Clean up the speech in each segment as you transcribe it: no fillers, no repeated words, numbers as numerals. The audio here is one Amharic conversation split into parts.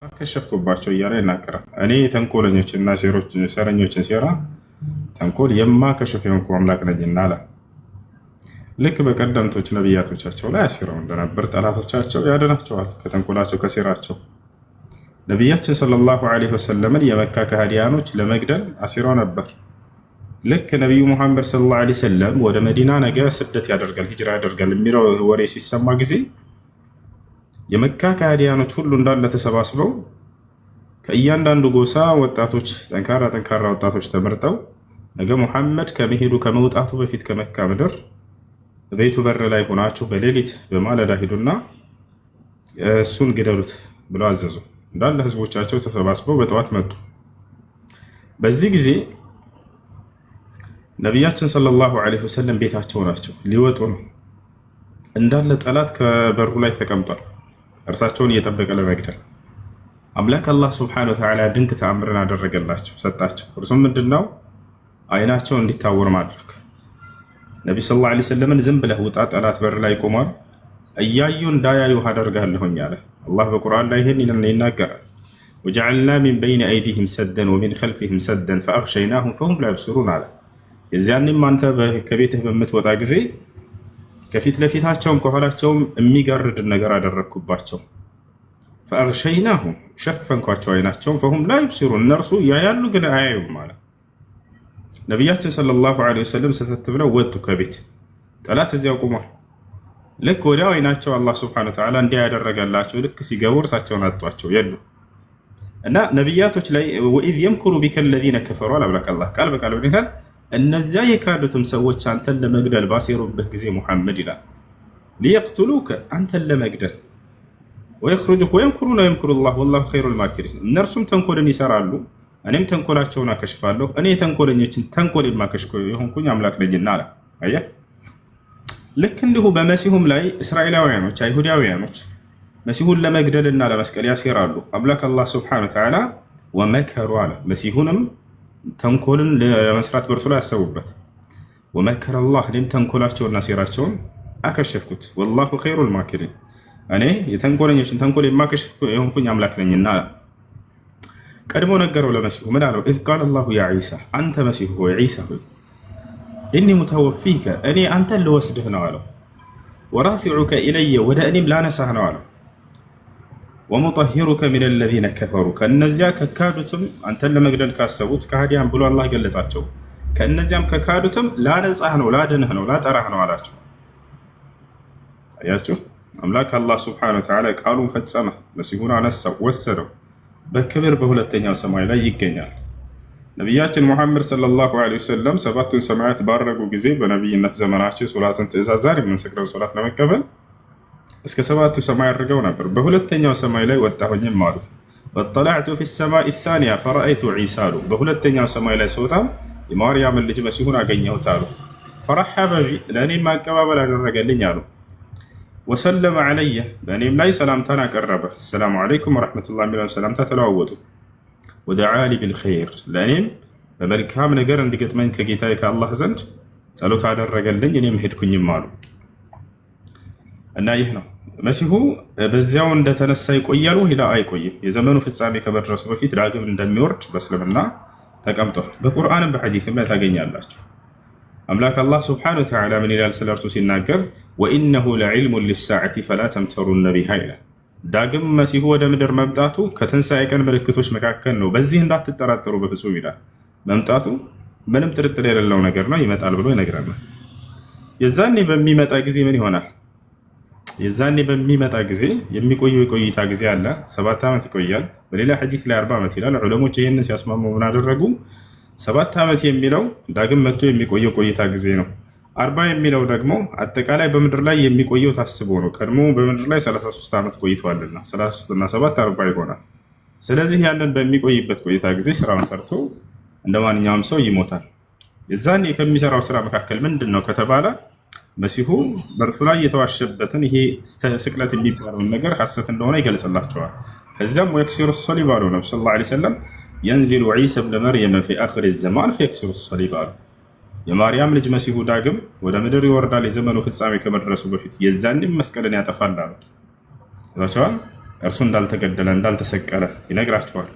ከሸፍኩባቸው እያለ ይናገራል። እኔ ተንኮለኞችና ሴረኞችን ሴራ ተንኮል የማከሽፍ የሆንኩ አምላክ ነኝና አለ። ልክ በቀደምቶች ነቢያቶቻቸው ላይ አሲረው እንደነበር ጠላቶቻቸው ያድናቸዋል ከተንኮላቸው ከሴራቸው። ነቢያችን ሰለላሁ ዐለይሂ ወሰለምን የመካ ከሃዲያኖች ለመግደል አሲረው ነበር። ልክ ነቢዩ ሙሐመድ ሰለላሁ ዐለይሂ ወሰለም ወደ መዲና ነገ ስደት ያደርጋል ሂጅራ ያደርጋል የሚለው ወሬ ሲሰማ ጊዜ የመካ ከሃዲያኖች ሁሉ እንዳለ ተሰባስበው ከእያንዳንዱ ጎሳ ወጣቶች ጠንካራ ወጣቶች ተመርጠው ነገ ሙሐመድ ከመሄዱ ከመውጣቱ በፊት ከመካ ምድር ቤቱ በር ላይ ሆናችሁ በሌሊት በማለዳ ሂዱና እሱን ግደሉት ብለው አዘዙ። እንዳለ ህዝቦቻቸው ተሰባስበው በጠዋት መጡ። በዚህ ጊዜ ነቢያችን ሰለላሁ ዐለይሂ ወሰለም ቤታቸው ናቸው፣ ሊወጡ ነው። እንዳለ ጠላት ከበሩ ላይ ተቀምጧል፣ እርሳቸውን እየጠበቀ ለመግደል። አምላክ አላህ ሱብሓነሁ ወተዓላ ድንቅ ተአምርን አደረገላቸው፣ ሰጣቸው። እርሱም ምንድነው? አይናቸው እንዲታወር ማድረግ። ነቢ ሰለላሁ ዐለይሂ ወሰለምን ዝም ብለህ ውጣ፣ ጠላት በር ላይ ቆሟል፣ እያዩ እንዳያዩ አደርጋለሁኝ አለ። አላህ በቁርአን ላይ ይህን ይናገራል። ወጀዐልና ሚን በይነ አይዲሂም ሰደን ወሚን ኸልፊሂም ሰደን ፈአግሸይናሁም ፈሁም ላ ይብሲሩን አለ። የዚያንም አንተ ከቤትህ በምትወጣ ጊዜ ከፊት ለፊታቸውም ከኋላቸውም የሚጋርድን ነገር አደረግኩባቸው። ፈአግሸይናሁም ሸፈንኳቸው አይናቸውም፣ ፈሁም ላ ይብሲሩን እነርሱ ያያሉ ግን አያዩም ማለት። ነቢያችን ሰለላሁ ዐለይሂ ወሰለም ሰተት ብለው ወጡ ከቤት። ጠላት እዚያው ቁሟል። ልክ ወዲያው አይናቸው አላህ ሱብሓነሁ ወተዓላ እንዲያ ያደረገላቸው ልክ ሲገቡ እርሳቸውን አጧቸው የሉ እና ነቢያቶች ላይ ወኢዝ የምኩሩ ቢከ ለዚነ ከፈሩ አላብላክ አላህ ቃል በቃል ይላል እነዚያ የካዱትም ሰዎች አንተን ለመግደል ባሴሩብህ ጊዜ ሙሐመድ ይላል ሊየቅቱሉከ አንተን ለመግደል ወየኽሩጁከ ወየምኩሩነ ወየምኩሩላህ ወላሁ ኸይሩል ማኪሪን እነርሱም ተንኮልን ይሰራሉ እኔም ተንኮላቸውን አከሽፋለሁ እኔ የተንኮለኞችን ተንኮል የማከሽፍ የሆንኩኝ አምላክ ነኝና አለ። አየህ ልክ እንዲሁ በመሲሁም ላይ እስራኤላውያኖች አይሁዳውያኖች መሲሁን ለመግደልና ለመስቀል ያሴራሉ። አምላክ አላህ ሱብሓነሁ ወተዓላ ወመከሩ አለ መሲሁንም ተንኮልን ለመስራት በእርሱ ላይ ያሰቡበት። ወመከረ አላህ እኔም ተንኮላቸውና ሴራቸውን አከሸፍኩት። ወላሁ ኸይሩል ማኪሪን እኔ የተንኮለኞችን ተንኮል የማከሽፍ የሆንኩኝ አምላክ ነኝና ቀድሞ ነገረው ለመሲሁ ምን አለው? ኢዝ ቃለ አላሁ ያ ዒሳ አንተ መሲሁ ሆይ ዒሳ ሆይ ኢኒ ሙተወፊከ እኔ አንተን ልወስድህ ነው አለው። ወራፊዑከ ኢለየ ወደ እኔም ላነሳህ ነው አለው። ወሙጠሂሩከ ሚነ ለዚነ ከፈሩ ከእነዚያ ከካዱትም አንተን ለመግደል ካሰቡት ከሃዲያን ብሎ አላህ ገለጻቸው። ከእነዚያም ከካዱትም ላነጻህ ነው ላድንህ ነው ላጠራህ ነው አላቸው። አያችሁ አምላክ አላህ ሱብሓነሁ ወተዓላ ቃሉን ፈጸመ። መሲሁን አነሳው ወሰደው። በክብር በሁለተኛው ሰማይ ላይ ይገኛል። ነቢያችን ሙሐመድ ሰለላሁ ዐለይሂ ወሰለም ሰባቱን ሰማያት ባረጉ ጊዜ በነቢይነት ዘመናቸው ሶላትን ትእዛዝ ዛሬ የምንሰግደው ሶላት ለመቀበል እስከ ሰባቱ ሰማይ አድርገው ነበር። በሁለተኛው ሰማይ ላይ ወጣሁኝም አሉ። ወጠለዕቱ ፊ ሰማኢ ሳኒያ ፈረአይቱ ዒሳ አሉ። በሁለተኛው ሰማይ ላይ ስወጣም የማርያምን ልጅ መሲሁን አገኘሁት አሉ። ፈረሐበ ቢ ለእኔም አቀባበል አደረገልኝ አሉ። ወሰለመ ዐለየ በእኔም ላይ ሰላምታን አቀረበ። አሰላሙ ዐለይኩም ወረሕመቱላህ የሚለውን ሰላምታ ተለዋወጡ። ወደዓሊ ቢልኸይር ለእኔም በመልካም ነገር እንዲገጥመኝ ከጌታዬ ከአላህ ዘንድ ጸሎት አደረገልኝ እኔም ሄድኩኝም አሉ። እና ይህ ነው መሲሁ በዚያው እንደተነሳ ይቆያሉ ሂላ አይቆይም። የዘመኑ ፍጻሜ ከመድረሱ በፊት ዳግም እንደሚወርድ በእስልምና ተቀምጧል። በቁርአንም በሐዲስም ላይ ታገኛላችሁ። አምላክ አላህ ሱብሓነሁ ወተዓላ ምን ይላል ስለ እርሱ ሲናገር ወኢነሁ ለዕልሙን ሊሳዕቲ ፈላ ተምተሩነ ቢሃ ይላል። ዳግም መሲሁ ወደ ምድር መምጣቱ ከትንሣኤ ቀን ምልክቶች መካከል ነው፣ በዚህ እንዳትጠራጠሩ በፍጹም ይላል። መምጣቱ ምንም ጥርጥር የሌለው ነገር ነው፣ ይመጣል ብሎ ይነግረናል። የዛኔ በሚመጣ ጊዜ ምን ይሆናል? የዛኔ በሚመጣ ጊዜ የሚቆየው የቆይታ ጊዜ አለ። 7 ዓመት ይቆያል። በሌላ ሐዲስ ላይ 40 ዓመት ይላል። ዑለሞች ይህንን ሲያስማሙ ምን አደረጉ? 7 ዓመት የሚለው ዳግም መጥቶ የሚቆየው ቆይታ ጊዜ ነው። 40 የሚለው ደግሞ አጠቃላይ በምድር ላይ የሚቆየው ታስቦ ነው። ቀድሞ በምድር ላይ 33 ዓመት ቆይተዋልና 33 እና 7 40 ይሆናል። ስለዚህ ያንን በሚቆይበት ቆይታ ጊዜ ስራውን ሰርቶ እንደ ማንኛውም ሰው ይሞታል። የዛኔ ከሚሰራው ስራ መካከል ምንድን ነው ከተባለ መሲሁ በእርሱ ላይ የተዋሸበትን ይሄ ስቅለት የሚባለውን ነገር ሐሰት እንደሆነ ይገልጽላቸዋል። ከዚያም ወየክሲሩ ሶሊብ አሉ ነቢ ሰለላሁ ዐለይሂ ወሰለም የንዚሉ ዒሳ ብነ መርየም ፊ አኺሪ ዘማን ፈየክሲሩ ሶሊብ አሉ። የማርያም ልጅ መሲሁ ዳግም ወደ ምድር ይወርዳል የዘመኑ ፍጻሜ ከመድረሱ በፊት የዛንም መስቀልን ያጠፋል አሉ። እርሱ እንዳልተገደለ እንዳልተሰቀለ ይነግራቸዋል።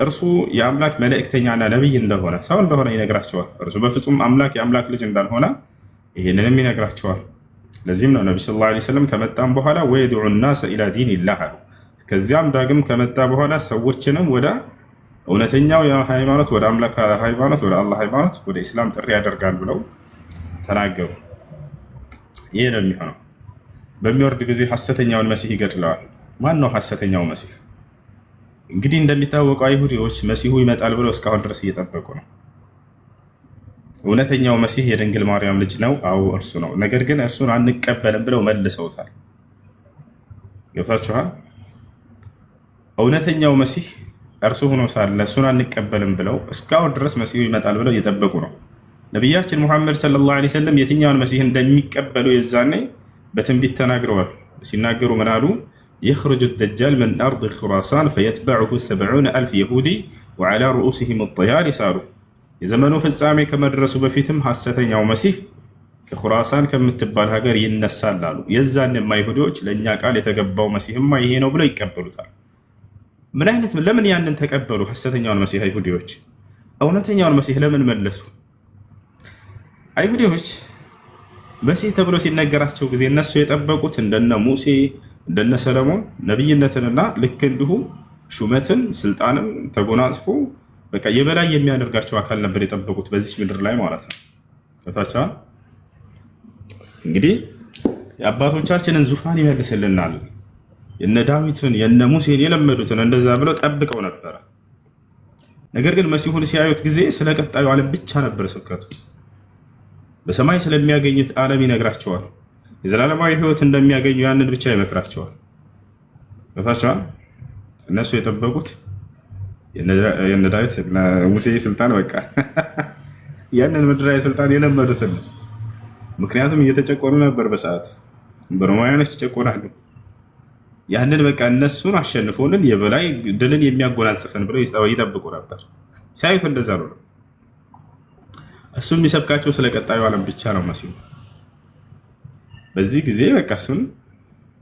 እርሱ የአምላክ መልእክተኛና ነቢይ እንደሆነ ሰው እንደሆነ ይነግራቸዋል። እርሱ በፍጹም አምላክ የአምላክ ልጅ እንዳልሆነ ይህንንም ይነግራቸዋል። ለዚህም ነው ነቢ ሰለላሁ ዐለይሂ ወሰለም ከመጣም በኋላ ወየድዑ ናሰ ኢላ ዲኒላህ አሉ። ከዚያም ዳግም ከመጣ በኋላ ሰዎችንም ወደ እውነተኛው ሃይማኖት፣ ወደ አምላክ ሃይማኖት፣ ወደ አላህ ሃይማኖት፣ ወደ ኢስላም ጥሪ ያደርጋል ብለው ተናገሩ። ይህ ነው የሚሆነው። በሚወርድ ጊዜ ሐሰተኛውን መሲህ ይገድለዋል። ማን ነው ሐሰተኛው መሲህ? እንግዲህ እንደሚታወቀው አይሁዲዎች መሲሁ ይመጣል ብለው እስካሁን ድረስ እየጠበቁ ነው። እውነተኛው መሲህ የድንግል ማርያም ልጅ ነው። አዎ እርሱ ነው። ነገር ግን እርሱን አንቀበልም ብለው መልሰውታል። ገብታችኋል? እውነተኛው መሲህ እርሱ ሆኖ ሳለ እሱን አንቀበልም ብለው እስካሁን ድረስ መሲሁ ይመጣል ብለው እየጠበቁ ነው። ነቢያችን ሙሐመድ ሰለላሁ ዐለይሂ ወሰለም የትኛውን መሲህ እንደሚቀበሉ የዛኔ በትንቢት ተናግረዋል። ሲናገሩ ምን አሉ? የኽሩጁ ደጃል ምን አርድ ኹራሳን ፈየትበዑሁ 70,000 የሁዲ ወዐላ ሩኡሲሂም ጠያሊስ አሉ። የዘመኑ ፍጻሜ ከመድረሱ በፊትም ሐሰተኛው መሲህ ከኹራሳን ከምትባል ሀገር ይነሳል አሉ። የዛኔማ አይሁዶች ለእኛ ቃል የተገባው መሲህማ ይሄ ነው ብለው ይቀበሉታል። ምን አይነት ለምን ያንን ተቀበሉ? ሐሰተኛውን መሲህ አይሁዲዎች እውነተኛውን መሲህ ለምን መለሱ? አይሁዲዎች መሲህ ተብሎ ሲነገራቸው ጊዜ እነሱ የጠበቁት እንደነ ሙሴ እንደነ ሰለሞን ነቢይነትንና ልክ እንዲሁ ሹመትን ስልጣንን ተጎናጽፎ በቃ የበላይ የሚያደርጋቸው አካል ነበር የጠበቁት በዚች ምድር ላይ ማለት ነው። ከታቻል እንግዲህ የአባቶቻችንን ዙፋን ይመልስልናል የነ ዳዊትን የነ ሙሴን የለመዱትን እንደዛ ብለው ጠብቀው ነበረ። ነገር ግን መሲሁን ሲያዩት ጊዜ ስለ ቀጣዩ ዓለም ብቻ ነበር ስብከቱ። በሰማይ ስለሚያገኙት ዓለም ይነግራቸዋል። የዘላለማዊ ሕይወት እንደሚያገኙ ያንን ብቻ ይመክራቸዋል። በታቻል እነሱ የጠበቁት የነ ዳዊት ሙሴ ስልጣን በቃ ያንን ምድራዊ ስልጣን የለመዱትን። ምክንያቱም እየተጨቆኑ ነበር በሰዓቱ በሮማውያኖች ይጨቆናሉ። ያንን በቃ እነሱን አሸንፎልን የበላይ ድልን የሚያጎናጽፈን ብለው ይጠብቁ ነበር። ሲያዩት እንደዛ ነው። እሱ የሚሰብካቸው ስለ ቀጣዩ ዓለም ብቻ ነው መሲሁ። በዚህ ጊዜ በቃ እሱን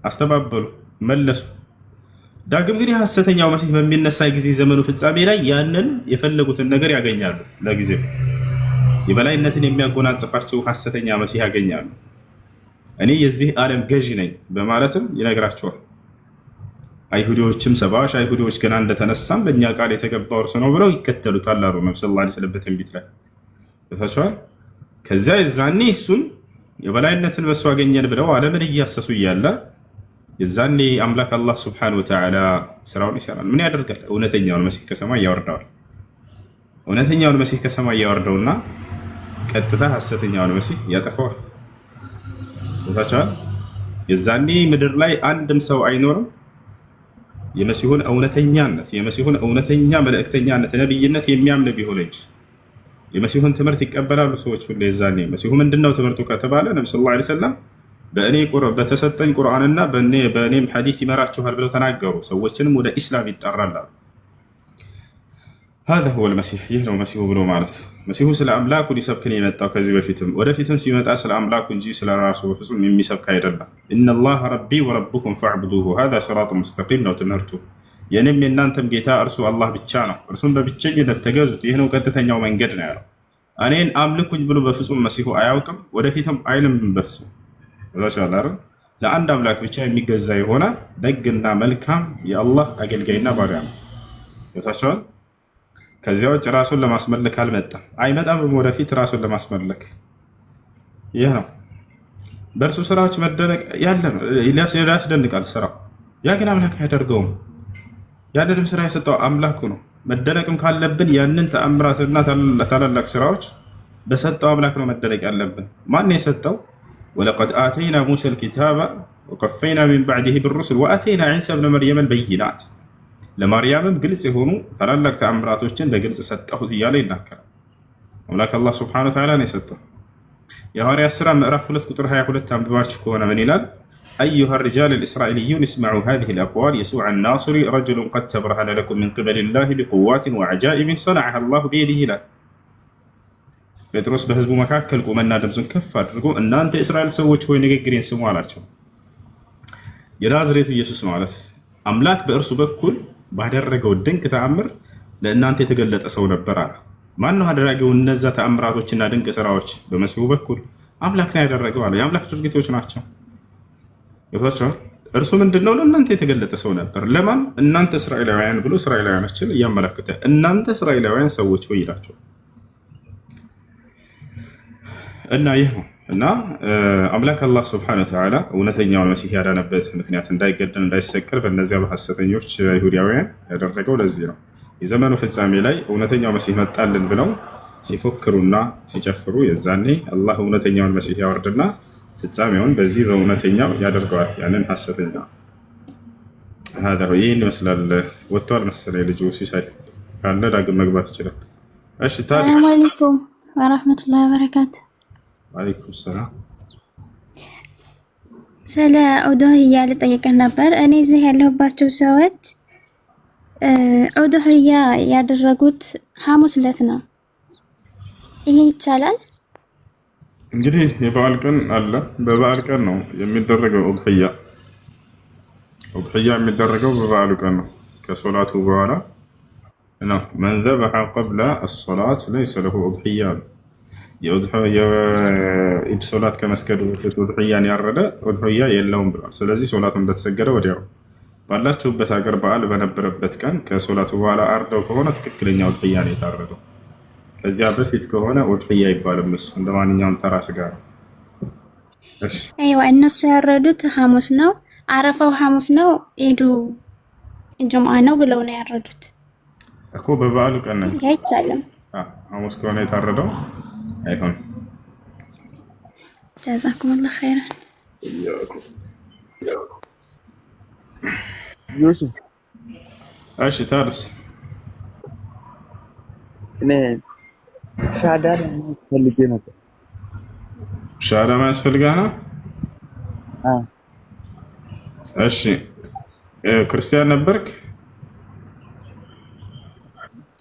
አስተባበሉ፣ መለሱ። ዳግም ግን የሐሰተኛው መሲህ በሚነሳ ጊዜ ዘመኑ ፍጻሜ ላይ ያንን የፈለጉትን ነገር ያገኛሉ። ለጊዜው የበላይነትን የሚያጎናጽፋቸው ሐሰተኛ መሲህ ያገኛሉ። እኔ የዚህ ዓለም ገዢ ነኝ በማለትም ይነግራቸዋል። አይሁዲዎችም 70 አይሁዲዎች ገና እንደተነሳም ለእኛ ቃል የተገባው እርሱ ነው ብለው ይከተሉታል አሉ ነብዩ ሰለላሁ ዐለይሂ ወሰለም በትንቢት ላይ ተፈቷል። ከዚያ የዛኔ እሱን የበላይነትን በሱ አገኘን ብለው ዓለምን እያሰሱ እያለ የዛኔ አምላክ አላህ ሱብሓነሁ ወተዓላ ስራውን ይሰራል። ምን ያደርጋል? እውነተኛውን መሲህ ከሰማይ ያወርደዋል። እውነተኛውን መሲህ ከሰማይ ያወርደውና ቀጥታ ሐሰተኛውን መሲህ ያጠፋዋል። ታቻል የዛኔ ምድር ላይ አንድም ሰው አይኖርም የመሲሁን እውነተኛነት የመሲሁን እውነተኛ መልእክተኛነት ነብይነት የሚያምን ቢሆን እንጂ የመሲሁን ትምህርት ይቀበላሉ ሰዎች ሁሉ። የዛኔ መሲሁ ምንድነው ትምህርቱ ከተባለ ነብዩ ሰለላሁ ዐለይሂ ወሰለም በተሰጠኝ ቁርአንና በእኔም ሐዲስ ይመራችኋል ብለው ተናገሩ። ሰዎችንም ወደ ኢስላም ይጠራል። هذا هو المسيح ይህ ነው መሲሁ ብሎ ማለት። መሲሁ ስለ አምላኩ ሊሰብክን የመጣው ከዚህ በፊትም ወደፊትም ሲመጣ ስለ አምላኩ እንጂ ስለ ራሱ በፍጹም የሚሰብክ አይደለም። ኢነላህ ረቢ ወረብኩም ፈዕቡዱሁ هذا صراط مستقيم ነው ትምህርቱ። የኔም የእናንተም ጌታ እርሱ አላህ ብቻ ነው፣ እርሱም በብቸኝነት ተገዙት፣ ይህ ነው ቀጥተኛው መንገድ ነው ያለው። እኔን አምልኩኝ ብሎ በፍጹም መሲሁ አያውቅም፣ ወደፊትም አይልም በፍጹም። ለአንድ አምላክ ብቻ የሚገዛ የሆነ ደግና መልካም የአላህ አገልጋይና ባሪያ ነው። ታቸዋል ከዚያ ውጭ ራሱን ለማስመለክ አልመጣም፣ አይመጣም ወደፊት ራሱን ለማስመለክ። ይህ ነው በእርሱ ስራዎች መደነቅ ያለ ነው። ያስደንቃል ስራው። ያ ግን አምላክ አያደርገውም። ያንንም ስራ የሰጠው አምላኩ ነው። መደነቅም ካለብን ያንን ተአምራትና ታላላቅ ስራዎች በሰጠው አምላክ ነው መደነቅ ያለብን። ማን የሰጠው? ወለቀድ አተይና ሙሳ ልኪታበ ወቀፈይና ሚን ባዕድህ ብሩሱል ወአተይና ዒሳ ብነ መርየም ልበይናት። ለማርያምም ግልጽ የሆኑ ታላላቅ ተአምራቶችን በግልጽ ሰጠሁት እያለ ይናገራል። አምላክ አላህ ሱብሓነሁ ወተዓላ ነው የሰጠው። የሐዋርያት ሥራ ምዕራፍ 2 ቁጥር 22 አንብባችሁ ከሆነ ምን ይላል? أيها الرجال الإسرائيليون اسمعوا هذه الأقوال يسوع الناصري رجل قد تبرهن لكم من قبل الله بقوات وعجائب صنعها الله بيده ይላል። ጴጥሮስ በህዝቡ መካከል ቆመና ድምፁን ከፍ አድርጎ እናንተ እስራኤል ሰዎች ሆይ ንግግሬን ስሙ አላቸው። የናዝሬቱ ኢየሱስ ማለት አምላክ በእርሱ በኩል ባደረገው ድንቅ ተአምር ለእናንተ የተገለጠ ሰው ነበር አለ። ማነው አደረገው? እነዛ ተአምራቶችና ድንቅ ስራዎች በመሲሁ በኩል አምላክ ነው ያደረገው አለ። የአምላክ ድርጊቶች ናቸው። ይወጣቸው እርሱ ምንድነው? ለእናንተ የተገለጠ ሰው ነበር። ለማን? እናንተ እስራኤላውያን ብሎ እስራኤላውያኖችን እያመለከተ እናንተ እስራኤላውያን ሰዎች ወይ ይላቸው እና ይህ ነው እና አምላክ አላህ ሱብሓነሁ ወተዓላ እውነተኛውን መሲህ ያዳነበት ምክንያት እንዳይገደል እንዳይሰቀል በእነዚያ በሐሰተኞች አይሁዳውያን ያደረገው ለዚህ ነው። የዘመኑ ፍጻሜ ላይ እውነተኛው መሲህ መጣልን ብለው ሲፎክሩና ሲጨፍሩ የዛኔ አላህ እውነተኛውን መሲህ ያወርድና ፍጻሜውን በዚህ በእውነተኛው ያደርገዋል። ያንን ሐሰተኛ ይህን ይመስላል። ወጥቷል መሰለኝ ልጁ ሲሳይ ካለ ዳግም መግባት ይችላል። እሺ ሰላም አለይኩም ወራህመቱላሂ ወበረካቱ። ወአለይኩም ሰላም። ስለ ኡዱህያ ልጠይቅህ ነበር። እኔ እዚህ ያለሁባቸው ሰዎች ኡዱህያ ያደረጉት ሐሙስ ዕለት ነው። ይሄ ይቻላል? እንግዲህ የበዓል ቀን አለ። በበዓል ቀን ነው የሚደረገው ኡድህያ። ኡድህያ የሚደረገው በበዓሉ ቀን ነው ከሶላቱ በኋላ ነው። መን ዘበሐ ቀብለ አሶላት ለይሰ ለሁ ኡድህያ ነው። የኢድ ሶላት ከመስገዱ በፊት ኡድህያን ያረደ ኡድህያ የለውም ብሏል። ስለዚህ ሶላቱ እንደተሰገደ ወዲያው ባላችሁበት ሀገር በዓል በነበረበት ቀን ከሶላቱ በኋላ አርደው ከሆነ ትክክለኛ ኡድህያ ነው የታረደው። ከዚያ በፊት ከሆነ ኡድህያ አይባልም። እሱ እንደ ማንኛውም ተራ ስጋ ነው። እሺ አይዋ እነሱ ያረዱት ሐሙስ ነው። አረፋው ሐሙስ ነው፣ ኢዱ ጁምዓ ነው ብለው ነው ያረዱት እኮ በበዓሉ ቀን ነው። አይቻልም። ሐሙስ ከሆነ የታረደው አይሆን። ጀዛኩሙላህ ኸይራን። ዩሱፍ እሺ ታዲያስ እኔ ሻዳ ፈልጌ ነበር። ሻዳ ማያስፈልግህ ነው? እሺ ክርስቲያን ነበርክ?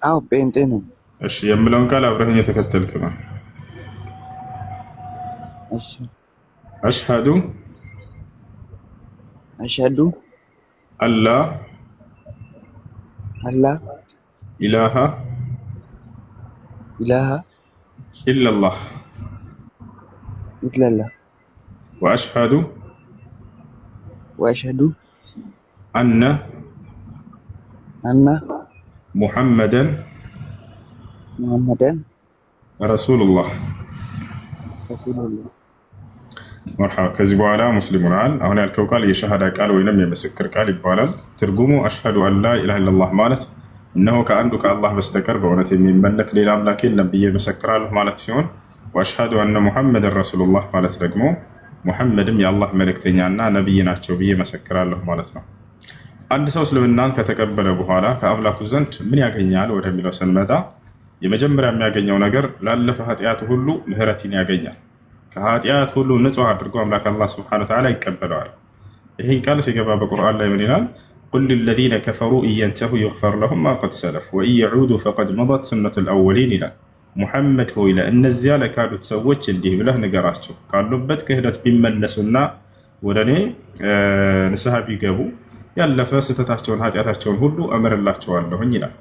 አዎ ጴንጤ ነኝ። እሺ የምለውን ቃል አብረኸኝ የተከተልክ ነው። እሺ አሽሀዱ አላ ኢላሃ ኢለላህ ወአሽሀዱ አነ ሙሐመደን ረሱሉላህ። መርሐባ። ከዚህ በኋላ ሙስሊም ሆነሃል። አሁን ያልከው ቃል የሸሃዳ ቃል ወይንም የምስክር ቃል ይባላል። ትርጉሙ አሽሀዱ አን ላ ኢላሃ ኢለላህ ማለት እነሆ ከአንዱ ከአላህ በስተቀር በእውነት የሚመለክ ሌላ አምላክ የለም ብዬ መሰክራለሁ ማለት ሲሆን፣ ወአሽሀዱ አነ ሙሐመድን ረሱሉላህ ማለት ደግሞ ሙሐመድም የአላህ መልእክተኛና ነቢይ ናቸው ብዬ መሰክራለሁ ማለት ነው። አንድ ሰው እስልምናን ከተቀበለ በኋላ ከአምላኩ ዘንድ ምን ያገኛል ወደሚለው ስንመጣ የመጀመሪያ የሚያገኘው ነገር ላለፈ ኃጢአቱ ሁሉ ምህረትን ያገኛል። ከኃጢአት ሁሉ ንጹህ አድርጎ አምላክ አላህ ሱብሓነሁ ወተዓላ ይቀበለዋል። ይህን ቃል ሲገባ በቁርአን ላይ ምን ይላል? ቁል ሊለዚነ ከፈሩ ኢየንተሁ ዩግፈር ለሁም ማ ቀድ ሰለፍ ወኢን የዑዱ ፈቀድ መደት ሱነቱል አወሊን ይላል። ሙሐመድ ሆይ ለእነዚያ ለካዱት ሰዎች እንዲህ ብለህ ንገራቸው፣ ካሉበት ክህደት ቢመለሱና ወደ እኔ ንስሐ ቢገቡ ያለፈ ስህተታቸውን ኃጢአታቸውን ሁሉ እምርላቸዋለሁኝ ይላል።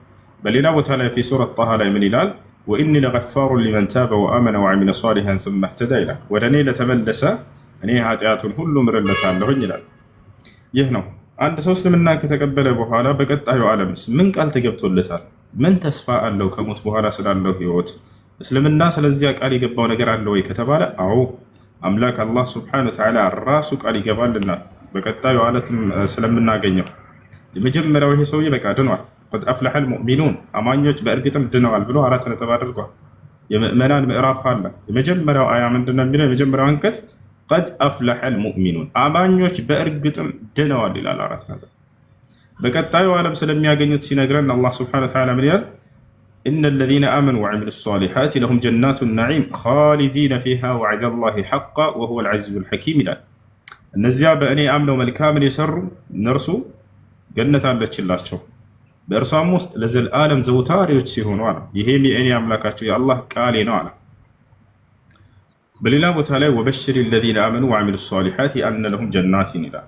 በሌላ ቦታ ላይ ፊ ሱረት ጣሃ ላይ ምን ይላል? ወኢኒ ለገፋሩን ሊመን ታበ ወአመነ ወዐሚለ ሷሊሐን ሱመ እህተዳ ይላል። ወደ እኔ ለተመለሰ እኔ ኃጢአቱን ሁሉ እምርለታለሁኝ ይላል። ይህ ነው አንድ ሰው እስልምናን ከተቀበለ በኋላ በቀጣዩ ዓለምስ ምን ቃል ተገብቶለታል? ምን ተስፋ አለው ከሞት በኋላ ስላለው ህይወት? እስልምና ስለዚያ ቃል የገባው ነገር አለ ወይ ከተባለ አዎ፣ አምላክ አላህ ሱብሓነሁ ወተዓላ ራሱ ቃል ይገባልናል። በቀጣዩ ዓለም ስለምናገኘው የመጀመሪያው ይሄ ሰውዬ በቃ ድኗል። ቀድ አፍለሐል ሙእሚኑን አማኞች በእርግጥም ድነዋል ብሎ 4 ነጥብ አድርጓል። የምእመናን ምዕራፍ አለ። የመጀመሪያው አያ ምንድነው የሚለው? የመጀመሪያው አንቀጽ ቀድ አፍለሐል ሙእሚኑን አማኞች በእርግጥም ድነዋል ይላል። 4 ነጥብ። በቀጣዩ ዓለም ስለሚያገኙት ሲነግረን አላህ ሱብሓነሁ ወተዓላ ምን ይላል? ኢነ ለዚነ አመኑ ወዐሚሉ ሷሊሓት ለሁም ጀናቱ ነዒም ኻሊዲነ ፊሃ ወዐደላሂ ሐቃ ወሁወል ዐዚዙል ሐኪም ይላል። እነዚያ በእኔ አምነው መልካምን የሰሩ እነርሱ ገነት አለችላቸው በእርሷም ውስጥ ለዘላለም ዘውታሪዎች ሲሆኑ አለ። ይሄም የእኔ አምላካቸው የአላህ ቃሌ ነው አለ። በሌላ ቦታ ላይ ወበሽር ለዚነ አመኑ ወዐሚሉ ሷሊሓት አነ ለሁም ጀናቲን ይላል።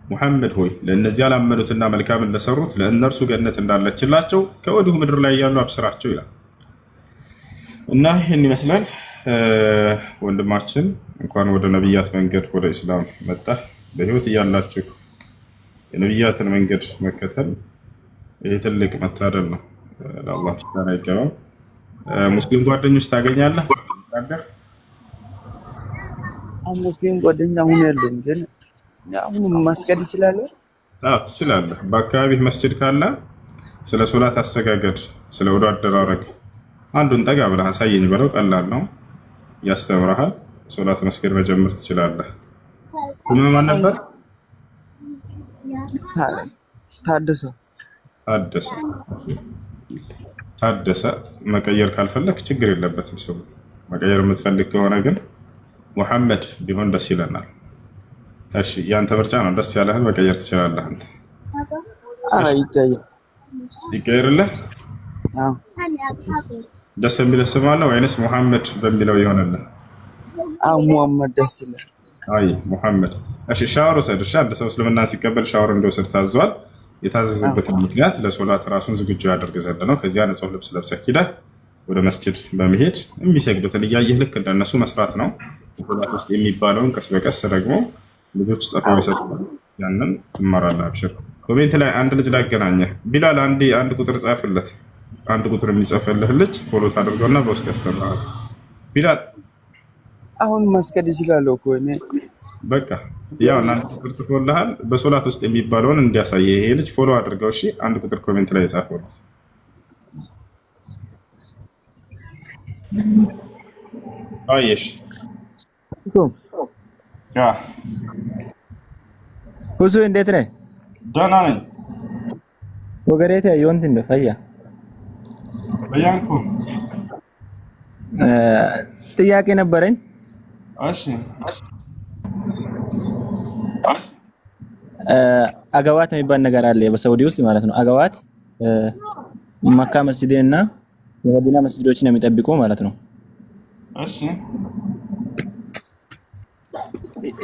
ሙሐመድ ሆይ ለእነዚያ ላመኑትና መልካም ለሰሩት ለእነርሱ ገነት እንዳለችላቸው ከወዲሁ ምድር ላይ ያሉ አብስራቸው ይላል እና ይህን ይመስላል። ወንድማችን እንኳን ወደ ነቢያት መንገድ ወደ ኢስላም መጣ። በህይወት እያላችሁ የነቢያትን መንገድ መከተል ይህ ትልቅ መታደል ነው። ለአላህ ምስጋና ይገባው። ሙስሊም ጓደኞች ታገኛለህ? ሙስሊም ጓደኛ አሁን ያለኝ ግን አሁን ማስገድ ይችላል? ትችላለህ። በአካባቢህ መስጅድ ካለ ስለ ሶላት አሰጋገድ፣ ስለ ውዱ አደራረግ አንዱን ጠጋ ብለህ አሳየኝ በለው። ቀላል ነው፣ ያስተምርሃል። ሶላት መስገድ መጀመር ትችላለህ። ማን ነበር? ታደሰ። መቀየር ካልፈለግ ችግር የለበትም። ሰው መቀየር የምትፈልግ ከሆነ ግን ሙሐመድ ቢሆን ደስ ይለናል። እሺ ያንተ ምርጫ ነው። ደስ ያለህን መቀየር ትችላለህ አንተ። ይቀየርልህ። ደስ የሚልህ ስም አለ ወይንስ ሙሐመድ በሚለው ይሆንልህ? ሙሐመድ ደስ ይላል። አይ ሙሐመድ። እሺ ሻወር ወሰድ። እሺ አንድ ሰው እስልምና ሲቀበል ሻወር እንደወሰድ ታዟል። የታዘዘበትን ምክንያት ለሶላት ራሱን ዝግጁ ያደርግ ዘንድ ነው። ከዚያ ንጹህ ልብስ ለብሰህ ሂደህ ወደ መስጂድ በመሄድ የሚሰግዱትን እያየህ ልክ እንደነሱ መስራት ነው። ሶላት ውስጥ የሚባለውን ቀስ በቀስ ደግሞ ልጆች ጽፈው ይሰጡሃል። ያንን ትማራለህ። አብሽር። ኮሜንት ላይ አንድ ልጅ ላገናኘህ። ቢላል አንድ ቁጥር ጻፍለት። አንድ ቁጥር የሚጽፍልህ ልጅ ፎሎ ታደርገውና በውስጥ ያስተምርሃል። ቢላል አሁን ማስገድ ይችላል እኮ እኔ በቃ ያው እናንተ ቁጥር ጽፎልሃል። በሶላት ውስጥ የሚባለውን እንዲያሳየ ይሄ ልጅ ፎሎ አድርገው። እሺ አንድ ቁጥር ኮሜንት ላይ ጻፈው። አየሽ ሁሱ እንዴት ነህ? ደህና ነኝ። ወገሬት ያየውን እንደ ፈያ በያንኩ ጥያቄ ነበረኝ። እሺ አገዋት የሚባል ነገር አለ በሳውዲ ውስጥ ማለት ነው። አገዋት መካ መስጂድና የመዲና መስጂዶችን የሚጠብቁ ማለት ነው። እሺ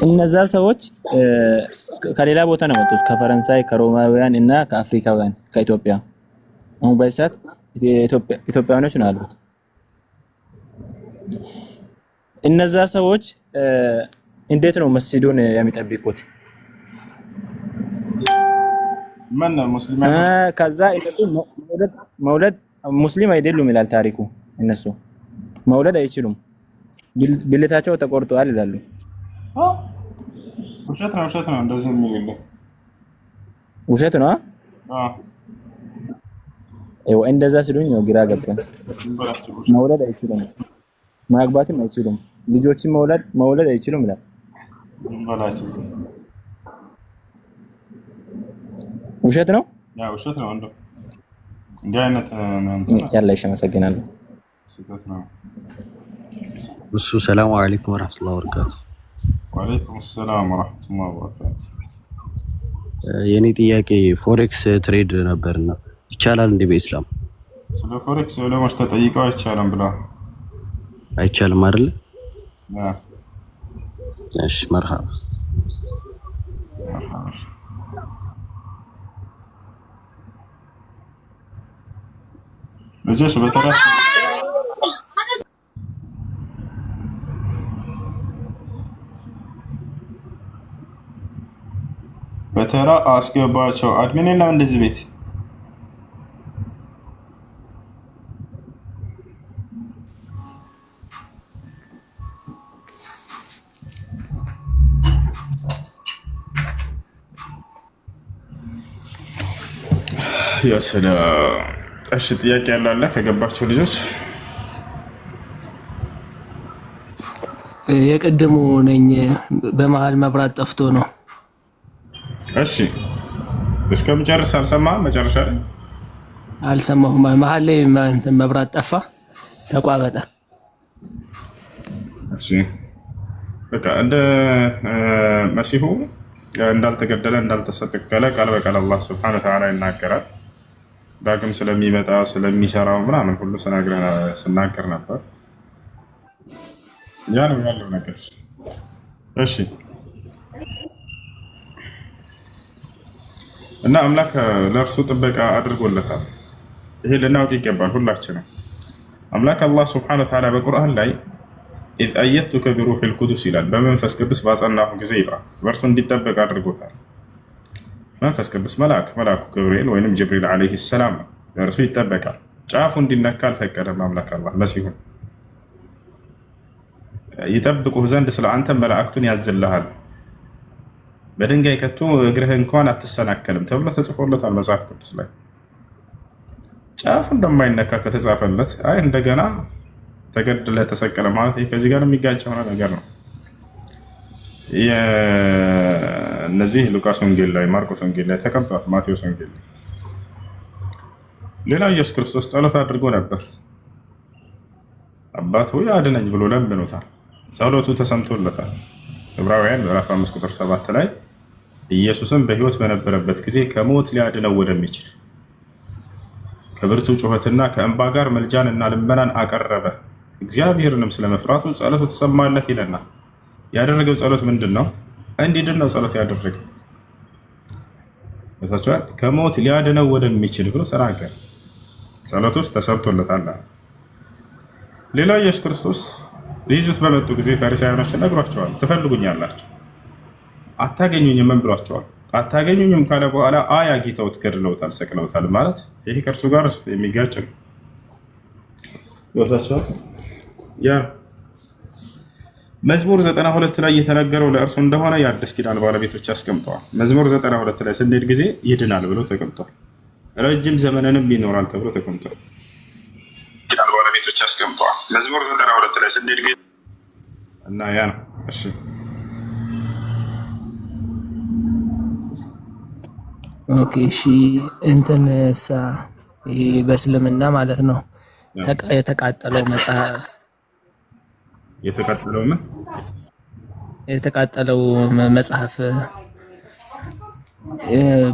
እነዛ ሰዎች ከሌላ ቦታ ነው የመጡት፣ ከፈረንሳይ፣ ከሮማውያን እና ከአፍሪካውያን ከኢትዮጵያ። አሁን በሰዓት ኢትዮጵያውያኖች ነው ያሉት። እነዛ ሰዎች እንዴት ነው መስጂዱን የሚጠብቁት? ማን ሙስሊም? ከዛ እነሱ መውለድ ሙስሊም አይደሉም ይላል ታሪኩ። እነሱ መውለድ አይችሉም፣ ብልታቸው ተቆርጧል ይላሉ። ውሸት ነው። እንደዚህ የሚል የለም። ውሸት ነው። እንደዛ ሲሉኝ ነው ግራ ገባኝ። መውለድ አይችሉም፣ ማግባትም አይችሉም፣ ልጆችን መውለድ አይችሉም ይላል። ውሸት ነው። ውሸት ነው። እንዲህ አይነት ያለ አመሰግናለሁ። እሱ ሰላም አለይኩም ወራህመቱላሂ ወበረካቱ። ወአለይኩም ሰላም ወራህመቱላሂ ወበረካቱ። የኔ ጥያቄ ፎሬክስ ትሬድ ነበርና ይቻላል እንዴ በኢስላም? ስለ ፎሬክስ ዑለሞች ተጠይቀው አይቻልም ብላ አይቻልም አይደል? እሺ መርሃባ። ልጆች በተራ አስገባቸው። አድሚን የለም እንደዚህ ቤት ያሰላ። እሺ ጥያቄ ያላለ ከገባችሁ ልጆች የቀደሙ ነኝ። በመሃል መብራት ጠፍቶ ነው። እሺ እስከምጨርስ አልሰማህም? መጨረሻ ላይ አልሰማሁም። መሃል ላይ መብራት ጠፋ፣ ተቋረጠ። እሺ በቃ እንደ መሲሁ እንዳልተገደለ እንዳልተሰቀለ ቃል በቃል አላህ ሱብሓነሁ ወተዓላ ይናገራል። ዳግም ስለሚመጣ ስለሚሰራው ምናምን ሁሉ ስናገር ነበር። ያ ነው ያለው ነገር። እሺ እና አምላክ ለእርሱ ጥበቃ አድርጎለታል። ይሄ ልናውቅ ይገባል ሁላችንም። አምላክ አላህ ሱብሓነሁ ወተዓላ በቁርአን ላይ ኢዝ አየቱከ ቢሩሒል ቁዱስ ይላል። በመንፈስ ቅዱስ ባጸናሁ ጊዜ ይላል። በእርሱ እንዲጠበቅ አድርጎታል። መንፈስ ቅዱስ መልአኩ ገብርኤል ወይንም ጅብሪል ዓለይሂ ሰላም ነው። በእርሱ ይጠበቃል። ጫፉ እንዲነካ አልፈቀደም። አምላክ አላህ መሲሁን ይጠብቁህ ዘንድ ስለ አንተ መላእክቱን ያዝልሃል፣ በድንጋይ ከቶ እግርህ እንኳን አትሰናከልም ተብሎ ተጽፎለታል መጽሐፍ ቅዱስ ላይ። ጫፉ እንደማይነካ ከተጻፈለት አይ እንደገና ተገድለ ተሰቀለ ማለት ከዚህ ጋር የሚጋጭ የሆነ ነገር ነው። እነዚህ ሉቃስ ወንጌል ላይ፣ ማርቆስ ወንጌል ላይ ተቀምጧል፣ ማቴዎስ ወንጌል ላይ። ሌላው ኢየሱስ ክርስቶስ ጸሎት አድርጎ ነበር። አባት ሆይ አድነኝ ብሎ ለምኖታል። ጸሎቱ ተሰምቶለታል። ዕብራውያን ምዕራፍ 5 ቁጥር 7 ላይ ኢየሱስም በሕይወት በነበረበት ጊዜ ከሞት ሊያድነው ወደሚችል ከብርቱ ጩኸትና ከእንባ ጋር መልጃንና ልመናን አቀረበ፣ እግዚአብሔርንም ስለመፍራቱ ጸሎቱ ተሰማለት ይለናል። ያደረገው ጸሎት ምንድን ነው? እንዲድን ነው ጸሎት ያደረገው። ከሞት ሊያድነው ወደሚችል ብሎ ተናገረ። ጸሎቱ ውስጥ ተሰምቶለታል። ሌላው ኢየሱስ ክርስቶስ ሊይዙት በመጡ ጊዜ ፈሪሳውያኖችን ነግሯቸዋል። ትፈልጉኛላችሁ አታገኙኝም ብሏቸዋል። አታገኙኝም ካለ በኋላ አግኝተውት ገድለውታል፣ ሰቅለውታል ማለት ይሄ ከእርሱ ጋር የሚጋጭ ነው። ወርታቸው ያ መዝሙር 92 ላይ የተነገረው ለእርሱ እንደሆነ የአዲስ ኪዳን ባለቤቶች አስቀምጠዋል። መዝሙር 92 ላይ ስንሄድ ጊዜ ይድናል ብሎ ተቀምጧል። ረጅም ዘመንንም ይኖራል ተብሎ ተቀምጧል። ኪዳን ባለቤቶች አስቀምጠዋል። መዝሙር 92 ላይ ስንሄድ ጊዜ እና ያ ነው። እሺ ኦኬ እሺ እንትን በእስልምና ማለት ነው የተቃጠለው መጽሐፍ የተቃጠለው መጽሐፍ